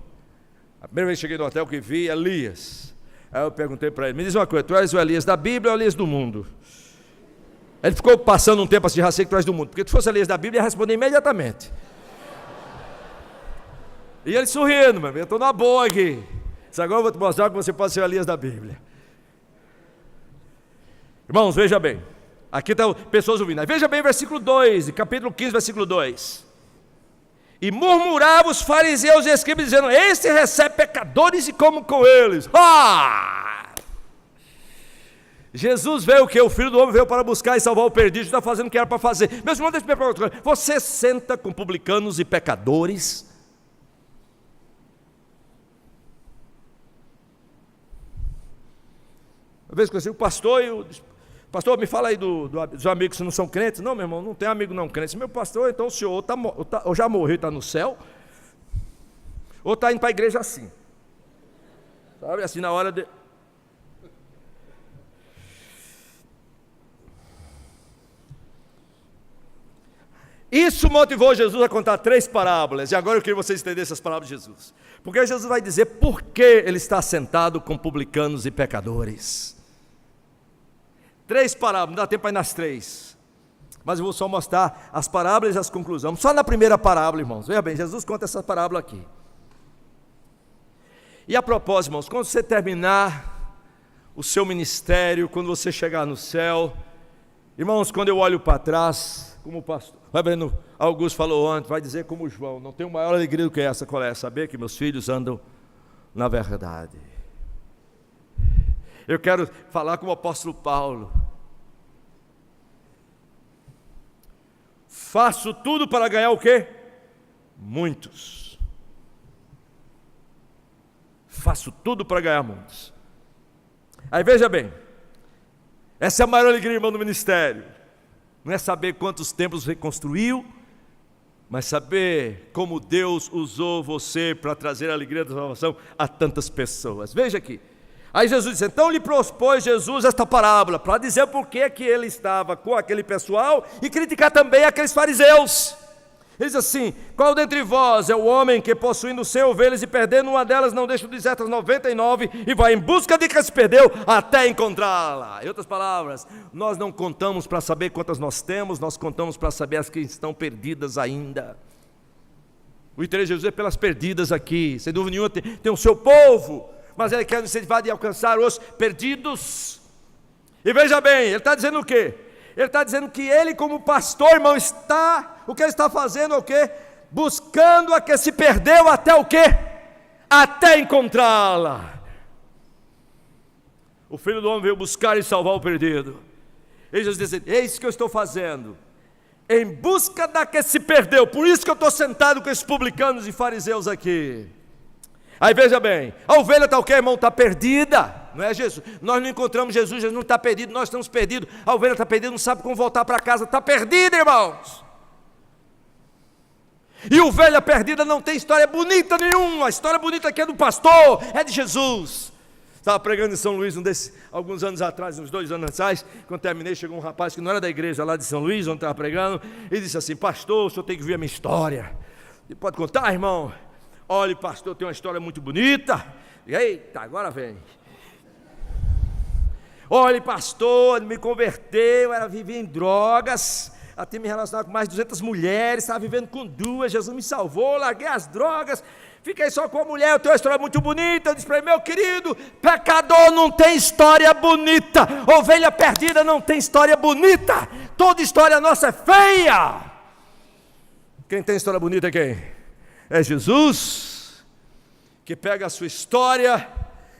A primeira vez que cheguei no hotel que vi, Elias. Aí eu perguntei para ele, me diz uma coisa, tu és o Elias da Bíblia ou Elias do mundo? Ele ficou passando um tempo assim, já sei que tu és do mundo, porque se tu fosse Elias da Bíblia, ia responder imediatamente. E ele sorrindo, meu, eu estou na boa aqui. Disse, agora eu vou te mostrar que você pode ser o Elias da Bíblia. Irmãos, veja bem, aqui estão pessoas ouvindo, aí veja bem versículo 2, capítulo 15, versículo 2. E murmuravam os fariseus e escribas, dizendo, este recebe pecadores e come com eles. Jesus veio o que? O Filho do Homem veio para buscar e salvar o perdido, está fazendo o que era para fazer. Meus irmãos, deixa eu perguntar, você senta com publicanos e pecadores? Uma vez que eu disse, o pastor, me fala aí dos amigos que não são crentes. Não, meu irmão, não tem amigo não crente. Meu pastor, então o senhor ou já morreu e está no céu, ou está indo para a igreja assim, sabe, assim na hora de... Isso motivou Jesus a contar 3 parábolas, e agora eu queria que vocês entendessem essas parábolas de Jesus, porque Jesus vai dizer por que ele está sentado com publicanos e pecadores. 3 parábolas, não dá tempo para ir nas 3, mas eu vou só mostrar as parábolas e as conclusões. Só na primeira parábola, irmãos, veja bem, Jesus conta essa parábola aqui. E a propósito, irmãos, quando você terminar o seu ministério, quando você chegar no céu, irmãos, quando eu olho para trás, como o pastor Reverendo Augusto falou ontem, vai dizer como João, não tenho maior alegria do que essa, qual é? Saber que meus filhos andam na verdade. Eu quero falar como o apóstolo Paulo, faço tudo para ganhar o quê? Muitos. Faço tudo para ganhar muitos. Aí veja bem, essa é a maior alegria, irmão, do ministério. Não é saber quantos templos reconstruiu, mas saber como Deus usou você para trazer a alegria da salvação a tantas pessoas. Veja aqui, aí Jesus disse, então lhe propôs Jesus esta parábola, para dizer por que ele estava com aquele pessoal e criticar também aqueles fariseus. Ele diz assim, qual dentre vós é o homem que possuindo 100 ovelhas e perdendo uma delas não deixa de as 99 e vai em busca de que se perdeu até encontrá-la? Em outras palavras, nós não contamos para saber quantas nós temos, nós contamos para saber as que estão perdidas ainda. O interesse de Jesus é pelas perdidas aqui, sem dúvida nenhuma tem o seu povo, mas ele quer incentivar de alcançar os perdidos. E veja bem, ele está dizendo o quê? Ele está dizendo que ele como pastor, irmão, o que ele está fazendo é o quê? Buscando a que se perdeu até o quê? Até encontrá-la. O Filho do Homem veio buscar e salvar o perdido. Ele diz assim, é isso que eu estou fazendo, em busca da que se perdeu, por isso que eu estou sentado com esses publicanos e fariseus aqui. Aí veja bem, a ovelha está o quê, irmão? Está perdida, não é Jesus? Nós não encontramos Jesus, Jesus não está perdido, nós estamos perdidos. A ovelha está perdida, não sabe como voltar para casa, está perdida, irmãos. E ovelha perdida não tem história bonita nenhuma, a história bonita aqui é do pastor, é de Jesus. Estava pregando em São Luís, alguns anos atrás, uns 2 anos atrás, quando terminei, chegou um rapaz que não era da igreja lá de São Luís, onde estava pregando, e disse assim, pastor, o senhor tem que ver a minha história. E pode contar, irmão? Olha, pastor, tem uma história muito bonita. Eita, agora vem. Olha, pastor, me converteu, vivia em drogas, até me relacionava com mais de 200 mulheres, estava vivendo com 2, Jesus me salvou, larguei as drogas, fiquei só com a mulher, eu tenho uma história muito bonita. Eu disse para ele: meu querido, pecador não tem história bonita, ovelha perdida não tem história bonita, toda história nossa é feia. Quem tem história bonita é quem? É Jesus, que pega a sua história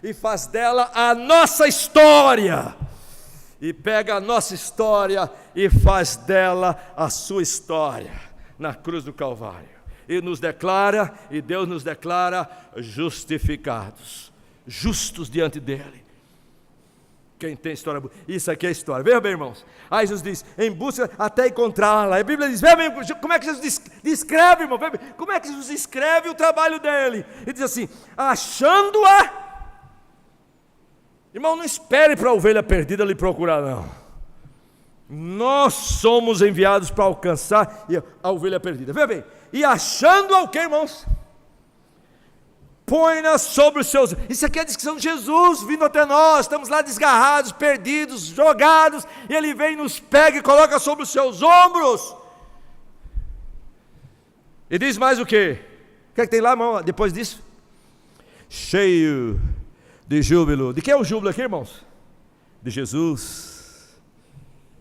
e faz dela a nossa história, e pega a nossa história e faz dela a sua história, na cruz do Calvário, e nos declara, e Deus nos declara justificados, justos diante dele. Quem tem história boa, isso aqui é história. Veja bem, irmãos, aí Jesus diz: em busca até encontrá-la. A Bíblia diz, veja bem, como é que Jesus descreve, irmão, veja bem, como é que Jesus escreve o trabalho dele? Ele diz assim: achando-a. Irmão, não espere para a ovelha perdida lhe procurar, não. Nós somos enviados para alcançar a ovelha perdida. Veja bem, e achando-a o que, irmãos? Põe-na sobre os seus... Isso aqui é a descrição de Jesus vindo até nós. Estamos lá desgarrados, perdidos, jogados, e Ele vem, nos pega e coloca sobre os seus ombros. E diz mais o quê? O que é que tem lá, irmão, depois disso? Cheio de júbilo. De quem é o júbilo aqui, irmãos? De Jesus.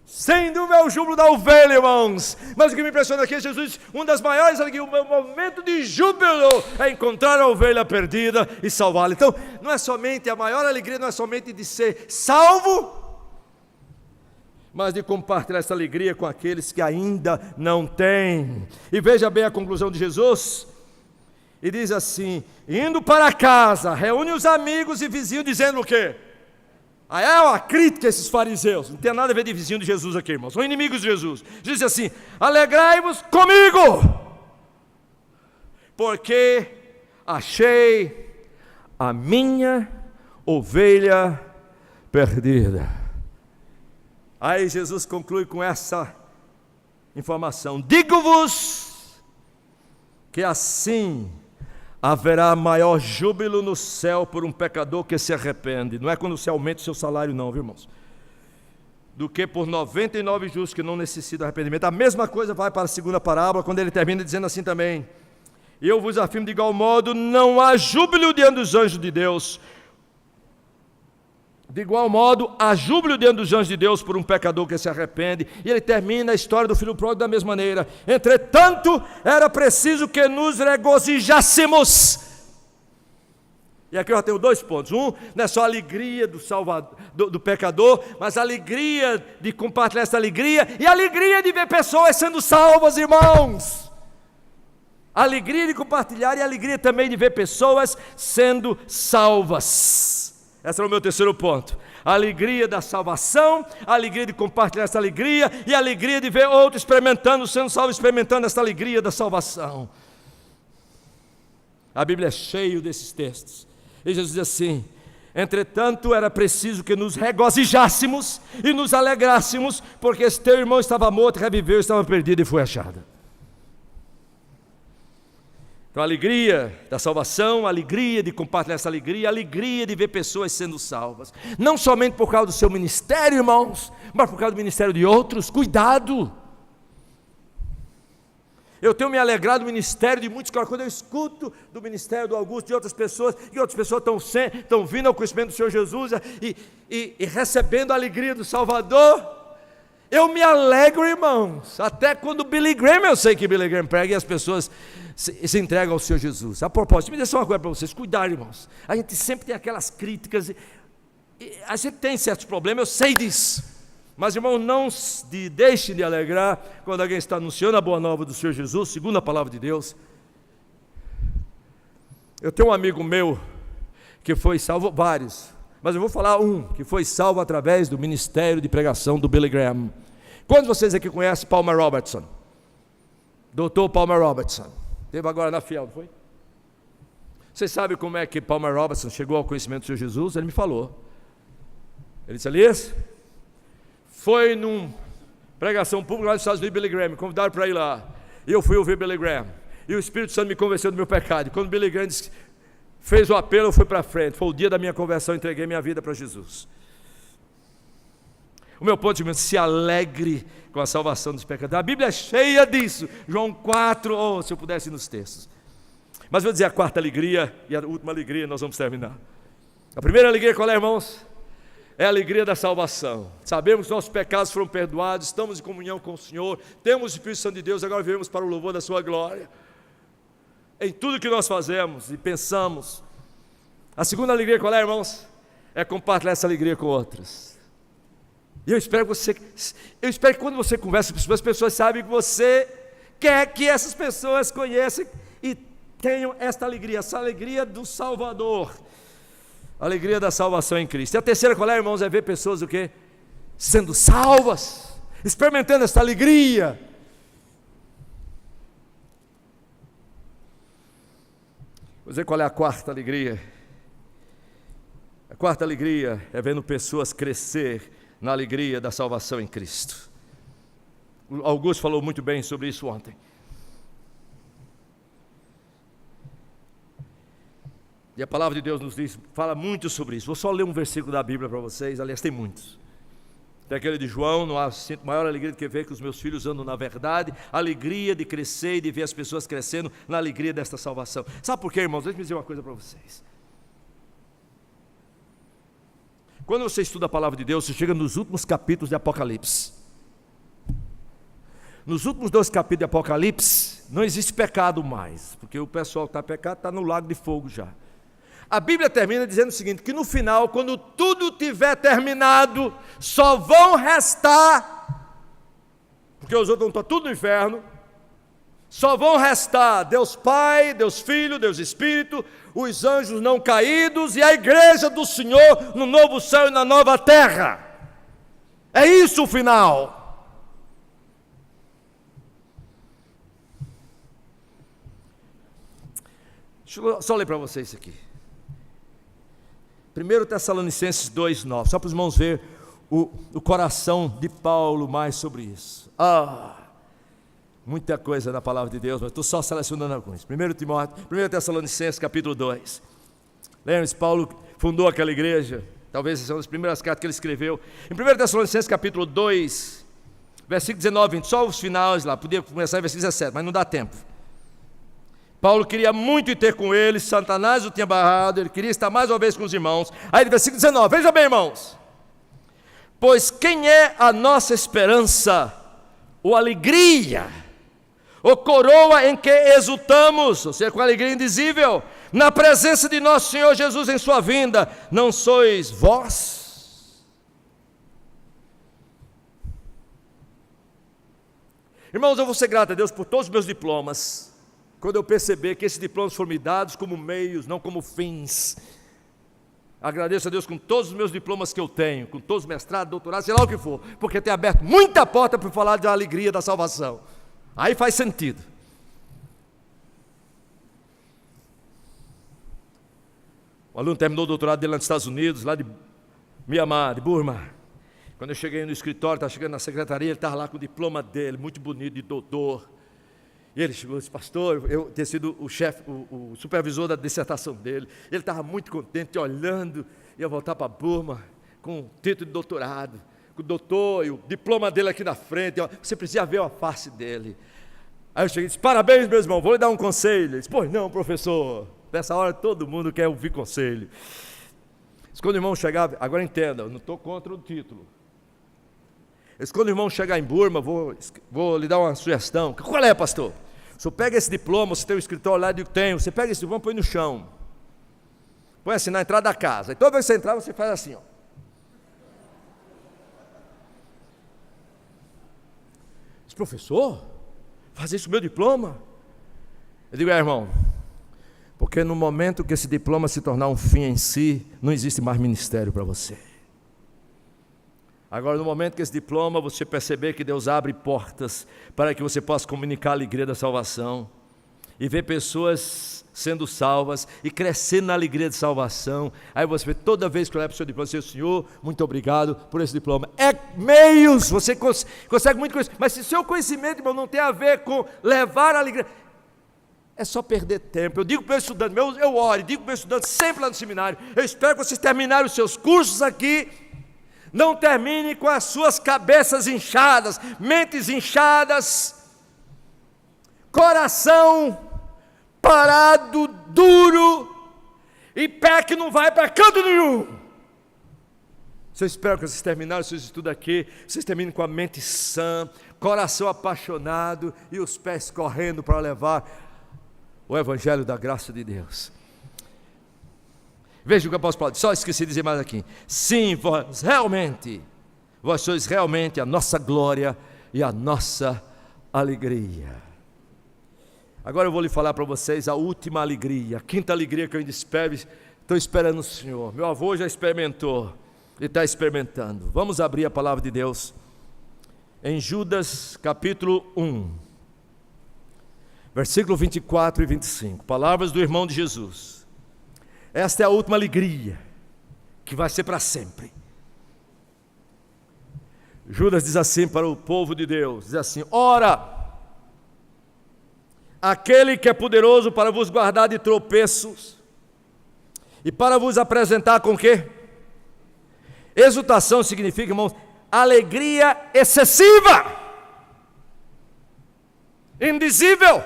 Sem dúvida é o júbilo da ovelha, irmãos. Mas o que me impressiona aqui é Jesus, uma das maiores alegrias, um momento de júbilo é encontrar a ovelha perdida e salvá-la. Então, não é somente, a maior alegria não é somente de ser salvo, mas de compartilhar essa alegria com aqueles que ainda não têm. E veja bem a conclusão de Jesus, e diz assim: indo para casa, reúne os amigos e vizinhos, dizendo o quê? Aí é uma crítica a esses fariseus, não tem nada a ver de vizinho de Jesus aqui, irmãos, são inimigos de Jesus. Diz assim: alegrai-vos comigo, porque achei a minha ovelha perdida. Aí Jesus conclui com essa informação: digo-vos que assim haverá maior júbilo no céu por um pecador que se arrepende. Não é quando você aumenta o seu salário, não, viu, irmãos? Do que por 99 justos que não necessitam de arrependimento. A mesma coisa vai para a segunda parábola, quando ele termina dizendo assim também: e eu vos afirmo de igual modo, não há júbilo diante dos anjos de Deus. De igual modo, há júbilo diante dos anjos de Deus por um pecador que se arrepende. E ele termina a história do filho pródigo da mesma maneira: entretanto, era preciso que nos regozijássemos. E aqui eu já tenho 2 pontos. Um, não é só a alegria do salvador, do pecador, mas a alegria de compartilhar essa alegria, e a alegria de ver pessoas sendo salvas, irmãos. A alegria de compartilhar e a alegria também de ver pessoas sendo salvas. Esse é o meu terceiro ponto: a alegria da salvação, a alegria de compartilhar essa alegria, e a alegria de ver outro experimentando, sendo salvo, experimentando essa alegria da salvação. A Bíblia é cheia desses textos, e Jesus diz assim: entretanto era preciso que nos regozijássemos e nos alegrássemos, porque esse teu irmão estava morto, reviveu, estava perdido e foi achado. Então a alegria da salvação, a alegria de compartilhar essa alegria, a alegria de ver pessoas sendo salvas, não somente por causa do seu ministério, irmãos, mas por causa do ministério de outros. Cuidado! Eu tenho me alegrado do ministério de muitos, quando eu escuto do ministério do Augusto, de outras pessoas, e outras pessoas estão vindo ao conhecimento do Senhor Jesus e recebendo a alegria do Salvador. Eu me alegro, irmãos, até quando Billy Graham, eu sei que Billy Graham prega e as pessoas se entregam ao Senhor Jesus. A propósito, me deixa uma coisa para vocês: cuidar, irmãos. A gente sempre tem aquelas críticas, a gente tem certos problemas, eu sei disso. Mas, irmão, não deixe de alegrar quando alguém está anunciando a boa nova do Senhor Jesus, segundo a palavra de Deus. Eu tenho um amigo meu que foi salvo, vários, mas eu vou falar um que foi salvo através do ministério de pregação do Billy Graham. Quantos de vocês aqui conhecem Palmer Robertson? Doutor Palmer Robertson. Teve agora na Fiel, não foi? Vocês sabem como é que Palmer Robertson chegou ao conhecimento do Senhor Jesus? Ele me falou. Ele disse: Elias, foi numa pregação pública lá nos Estados Unidos, Billy Graham, me convidaram para ir lá. E eu fui ouvir Billy Graham. E o Espírito Santo me convenceu do meu pecado. E quando Billy Graham fez o apelo, eu fui para frente. Foi o dia da minha conversão, entreguei minha vida para Jesus. O meu ponto de vista, se alegre com a salvação dos pecadores. A Bíblia é cheia disso. João 4, se eu pudesse ir nos textos. Mas vou dizer a quarta alegria e a última alegria, nós vamos terminar. A primeira alegria, qual é, irmãos? É a alegria da salvação. Sabemos que nossos pecados foram perdoados, estamos em comunhão com o Senhor, temos o Espírito Santo de Deus, agora vivemos para o louvor da sua glória. Em tudo que nós fazemos e pensamos. A segunda alegria, qual é, irmãos? É compartilhar essa alegria com outros. E eu espero que quando você conversa com as pessoas sabem que você quer que essas pessoas conheçam e tenham esta alegria, essa alegria do Salvador, a alegria da salvação em Cristo. E a terceira, qual é, irmãos? É ver pessoas o quê? Sendo salvas, experimentando esta alegria. Vou dizer qual é a quarta alegria. A quarta alegria é vendo pessoas crescer na alegria da salvação em Cristo. O Augusto falou muito bem sobre isso ontem. E a palavra de Deus nos diz, fala muito sobre isso. Vou só ler um versículo da Bíblia para vocês, aliás tem muitos. Tem aquele de João, não há maior alegria do que ver que os meus filhos andam na verdade, a alegria de crescer e de ver as pessoas crescendo na alegria desta salvação. Sabe por quê, irmãos? Deixa eu dizer uma coisa para vocês. Quando você estuda a palavra de Deus, você chega nos últimos capítulos de Apocalipse. Nos últimos 2 capítulos de Apocalipse, não existe pecado mais, porque o pessoal que está pecado está no lago de fogo já. A Bíblia termina dizendo o seguinte, que no final, quando tudo tiver terminado, só vão restar, porque os outros estão tudo no inferno, só vão restar Deus Pai, Deus Filho, Deus Espírito, os anjos não caídos e a igreja do Senhor no novo céu e na nova terra. É isso o final. Deixa eu só ler para vocês isso aqui. 1 Tessalonicenses 2,9, só para os irmãos verem o coração de Paulo mais sobre isso. Muita coisa na palavra de Deus, mas estou só selecionando alguns. 1 Tessalonicenses capítulo 2. Lembre-se, Paulo fundou aquela igreja, talvez essa é uma das primeiras cartas que ele escreveu. Em 1 Tessalonicenses capítulo 2, versículo 19, 20, só os finais lá, podia começar em versículo 17, mas não dá tempo. Paulo queria muito ir ter com eles, Satanás o tinha barrado, ele queria estar mais uma vez com os irmãos. Aí, versículo 19, veja bem, irmãos. Pois quem é a nossa esperança, ou alegria, ou coroa em que exultamos, ou seja, com alegria indizível, na presença de nosso Senhor Jesus em sua vinda, não sois vós? Irmãos, eu vou ser grato a Deus por todos os meus diplomas, quando eu perceber que esses diplomas foram me dados como meios, não como fins. Agradeço a Deus com todos os meus diplomas que eu tenho, com todos os mestrados, doutorados, sei lá o que for, porque tem aberto muita porta para falar da alegria da salvação. Aí faz sentido. O aluno terminou o doutorado dele lá nos Estados Unidos, lá de Mianmar, de Burma. Quando eu cheguei no escritório, estava chegando na secretaria, ele estava lá com o diploma dele, muito bonito, de doutor. E ele chegou e disse, pastor, eu tinha sido o chefe, o supervisor da dissertação dele. Ele estava muito contente, olhando, ia voltar para Burma com o título de doutorado, com o doutor e o diploma dele aqui na frente. Você precisa ver a face dele. Aí eu cheguei e disse, parabéns, meu irmão, vou lhe dar um conselho. Ele disse, pois não, professor. Nessa hora todo mundo quer ouvir conselho. Quando o irmão chegar, agora entenda, eu não estou contra o título. Quando o irmão chegar em Burma, vou lhe dar uma sugestão. Qual é, pastor? O senhor pega esse diploma, você tem um escritório lá, eu digo, tenho. Você pega esse diploma e põe no chão. Põe assim, na entrada da casa. E toda vez que você entrar, você faz assim, ó. Diz, professor, fazer isso com o meu diploma? Eu digo, irmão, porque no momento que esse diploma se tornar um fim em si, não existe mais ministério para você. Agora, no momento que esse diploma, você perceber que Deus abre portas para que você possa comunicar a alegria da salvação e ver pessoas sendo salvas e crescendo na alegria de salvação, aí você vê toda vez que olhar para o seu diploma, você diz, Senhor, muito obrigado por esse diploma. É meios, você consegue muito conhecimento, mas se seu conhecimento, irmão, não tem a ver com levar a alegria, é só perder tempo. Eu digo para o meu estudante, eu oro, digo para o meu estudante sempre lá no seminário, eu espero que vocês terminarem os seus cursos aqui, não terminem com as suas cabeças inchadas, mentes inchadas, coração parado, duro, e pé que não vai para canto nenhum. Eu espero que vocês terminarem os seus estudos aqui, vocês terminem com a mente sã, coração apaixonado e os pés correndo para levar o Evangelho da graça de Deus. Veja o que eu posso falar, só esqueci de dizer mais aqui. Sim, vós sois realmente a nossa glória e a nossa alegria. Agora eu vou lhe falar para vocês a última alegria, a quinta alegria que eu ainda espero, estou esperando o Senhor. Meu avô já experimentou, ele está experimentando. Vamos abrir a palavra de Deus em Judas capítulo 1, versículo 24 e 25, palavras do irmão de Jesus. Esta é a última alegria, que vai ser para sempre. Judas diz assim para o povo de Deus, diz assim: ora, aquele que é poderoso para vos guardar de tropeços, e para vos apresentar com o quê? Exultação significa, irmãos, alegria excessiva, indizível,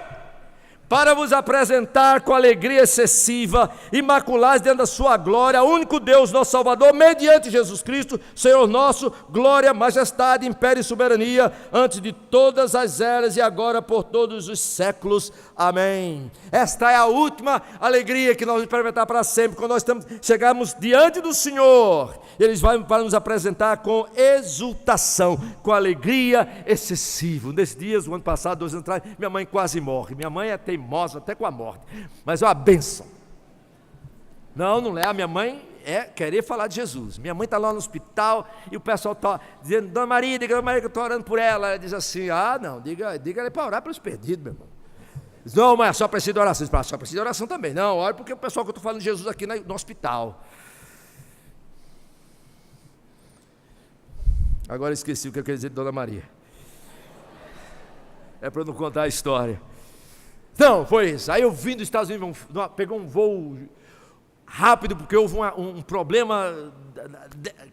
para vos apresentar com alegria excessiva, imaculados diante da sua glória, o único Deus, nosso Salvador, mediante Jesus Cristo, Senhor nosso, glória, majestade, império e soberania, antes de todas as eras e agora por todos os séculos. Amém. Esta é a última alegria que nós vamos experimentar para sempre, quando nós chegarmos diante do Senhor, eles vão para nos apresentar com exultação, com alegria excessiva. Nesses dias, o ano passado, 2 anos atrás, minha mãe quase morre. Minha mãe é teimosa até com a morte, mas é uma bênção. Não é, a minha mãe é querer falar de Jesus. Minha mãe está lá no hospital e o pessoal está dizendo: Dona Maria, diga a Maria que eu estou orando por ela. Ela diz assim: não, diga ela para orar pelos perdidos, meu irmão. Diz: não, mas só precisa de oração. Diz: só precisa de oração também. Não, olha, porque o pessoal que eu estou falando de Jesus aqui no hospital. Agora esqueci o que eu queria dizer de Dona Maria. É para eu não contar a história. Não, foi isso. Aí eu vim dos Estados Unidos, pegou um voo rápido, porque houve um problema,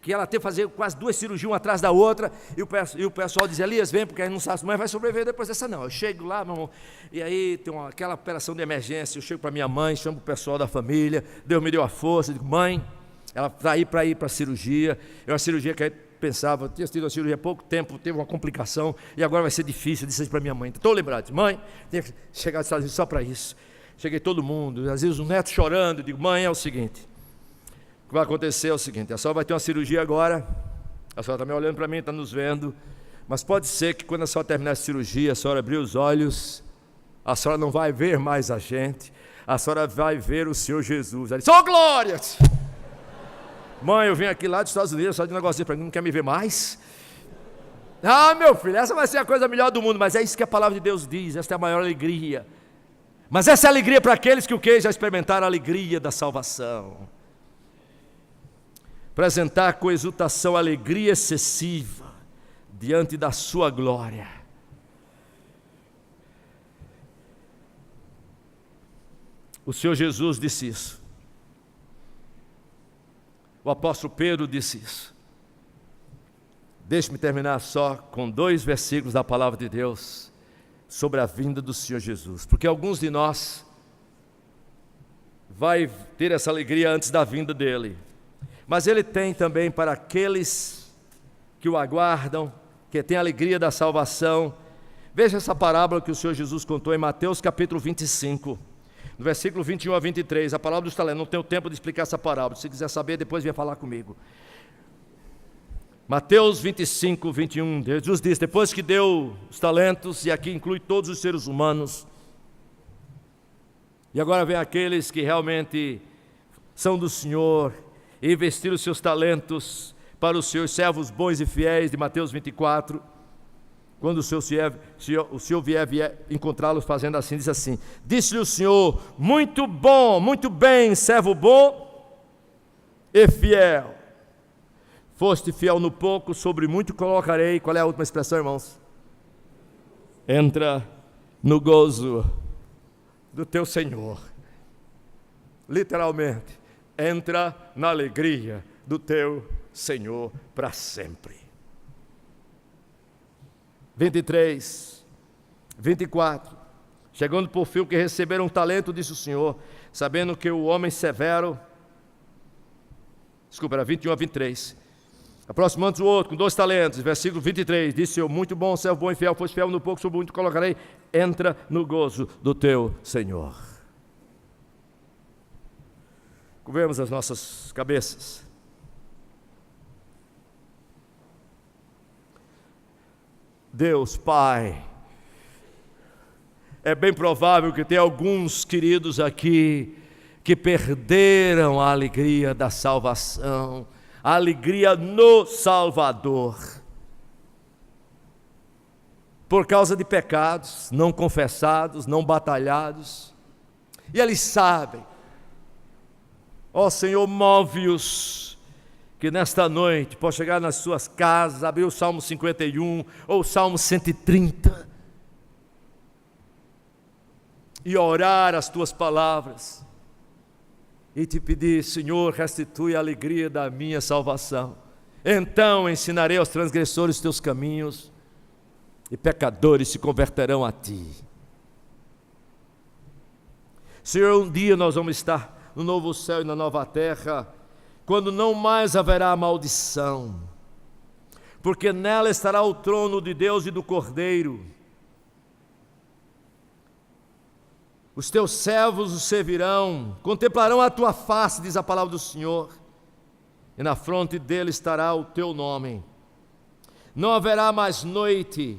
que ela teve que fazer quase 2 cirurgias, uma atrás da outra, e o pessoal dizia: Elias, vem, porque a gente não sabe se mãe vai sobreviver depois dessa não. Eu chego lá, meu irmão, e aí tem aquela operação de emergência, eu chego para minha mãe, chamo o pessoal da família, Deus me deu a força, digo: mãe, ela está aí para ir para a cirurgia, é uma cirurgia que pensava, tinha tido uma cirurgia há pouco tempo, teve uma complicação, e agora vai ser difícil. Eu disse para minha mãe, estou lembrado, mãe, tem que chegar dos Estados Unidos só para isso. Cheguei todo mundo, às vezes o neto chorando, eu digo: mãe, é o seguinte, o que vai acontecer é o seguinte, a senhora vai ter uma cirurgia agora, a senhora está me olhando para mim, está nos vendo, mas pode ser que quando a senhora terminar a cirurgia, a senhora abrir os olhos, a senhora não vai ver mais a gente, a senhora vai ver o Senhor Jesus. Ela disse: oh, glória! Mãe, eu vim aqui lá dos Estados Unidos, só de um negocinho para mim, não quer me ver mais? Ah, meu filho, essa vai ser a coisa melhor do mundo, mas é isso que a palavra de Deus diz, esta é a maior alegria. Mas essa é a alegria para aqueles que o que? Já experimentaram a alegria da salvação. Apresentar com exultação, alegria excessiva, diante da sua glória. O Senhor Jesus disse isso. O apóstolo Pedro disse isso. Deixe-me terminar só com 2 versículos da palavra de Deus sobre a vinda do Senhor Jesus, porque alguns de nós vai ter essa alegria antes da vinda dele, mas ele tem também para aqueles que o aguardam, que tem a alegria da salvação. Veja essa parábola que o Senhor Jesus contou em Mateus capítulo 25, no versículo 21 a 23, a parábola dos talentos. Não tenho tempo de explicar essa parábola, se quiser saber depois venha falar comigo. Mateus 25, 21, Jesus diz: depois que deu os talentos, e aqui inclui todos os seres humanos, e agora vem aqueles que realmente são do Senhor, e investiram os seus talentos para os seus servos bons e fiéis, de Mateus 24, quando o Senhor vier encontrá-los fazendo assim, diz assim: disse-lhe o Senhor: muito bom, muito bem, servo bom e fiel, foste fiel no pouco, sobre muito colocarei. Qual é a última expressão, irmãos? Entra no gozo do teu Senhor. Literalmente, entra na alegria do teu Senhor para sempre. 23, 24. Chegando por fim que receberam um talento, disse o Senhor, sabendo que o homem severo... Desculpa, era 21 a 23. Aproximando-se o outro com 2 talentos, versículo 23, disse eu, muito bom, servo bom e fiel, foste fiel no pouco, sobre muito colocarei, entra no gozo do teu Senhor. Curvemos as nossas cabeças. Deus Pai, é bem provável que tenha alguns queridos aqui que perderam a alegria da salvação, a alegria no Salvador, por causa de pecados não confessados, não batalhados, e eles sabem. Ó Senhor, move-os, que nesta noite possa chegar nas suas casas, abrir o Salmo 51 ou o Salmo 130 e orar as tuas palavras e te pedir, Senhor, restitui a alegria da minha salvação. Então ensinarei aos transgressores os teus caminhos e pecadores se converterão a ti. Senhor, um dia nós vamos estar no novo céu e na nova terra, quando não mais haverá maldição, porque nela estará o trono de Deus e do Cordeiro. Os teus servos o servirão, contemplarão a tua face, diz a palavra do Senhor, e na fronte dele estará o teu nome. Não haverá mais noite,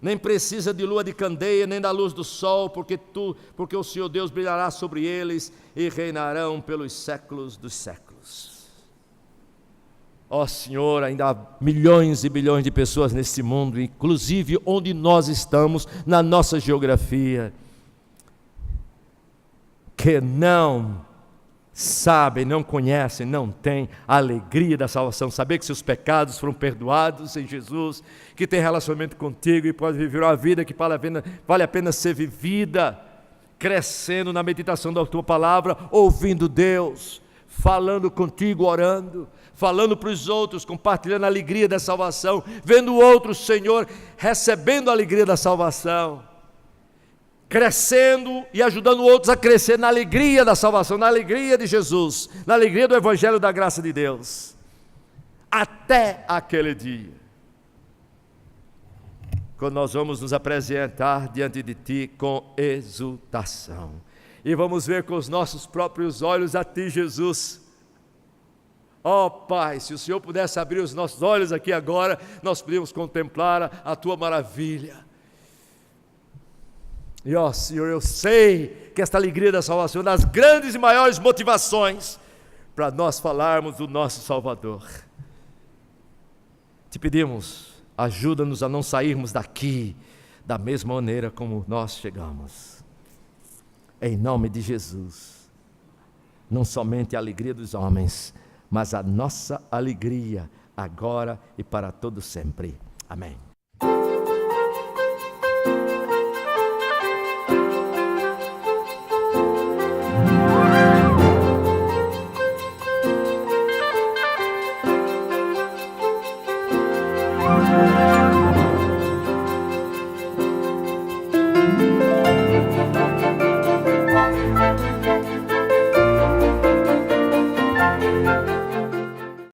nem precisa de lua de candeia, nem da luz do sol, porque o Senhor Deus brilhará sobre eles e reinarão pelos séculos dos séculos. Ó Senhor, ainda há milhões e bilhões de pessoas nesse mundo, inclusive onde nós estamos, na nossa geografia, que não sabem, não conhecem, não têm a alegria da salvação, saber que seus pecados foram perdoados em Jesus, que tem relacionamento contigo e pode viver uma vida que vale a pena ser vivida, crescendo na meditação da tua palavra, ouvindo Deus, falando contigo, orando, falando para os outros, compartilhando a alegria da salvação, vendo outros, Senhor, recebendo a alegria da salvação, crescendo e ajudando outros a crescer na alegria da salvação, na alegria de Jesus, na alegria do Evangelho da graça de Deus, até aquele dia, quando nós vamos nos apresentar diante de Ti com exultação, e vamos ver com os nossos próprios olhos a Ti, Jesus. Ó Pai, se o Senhor pudesse abrir os nossos olhos aqui agora, nós podíamos contemplar a Tua maravilha. E ó Senhor, eu sei que esta alegria da salvação é uma das grandes e maiores motivações para nós falarmos do nosso Salvador. Te pedimos, ajuda-nos a não sairmos daqui da mesma maneira como nós chegamos. Em nome de Jesus, não somente a alegria dos homens, mas a nossa alegria agora e para todo sempre. Amém.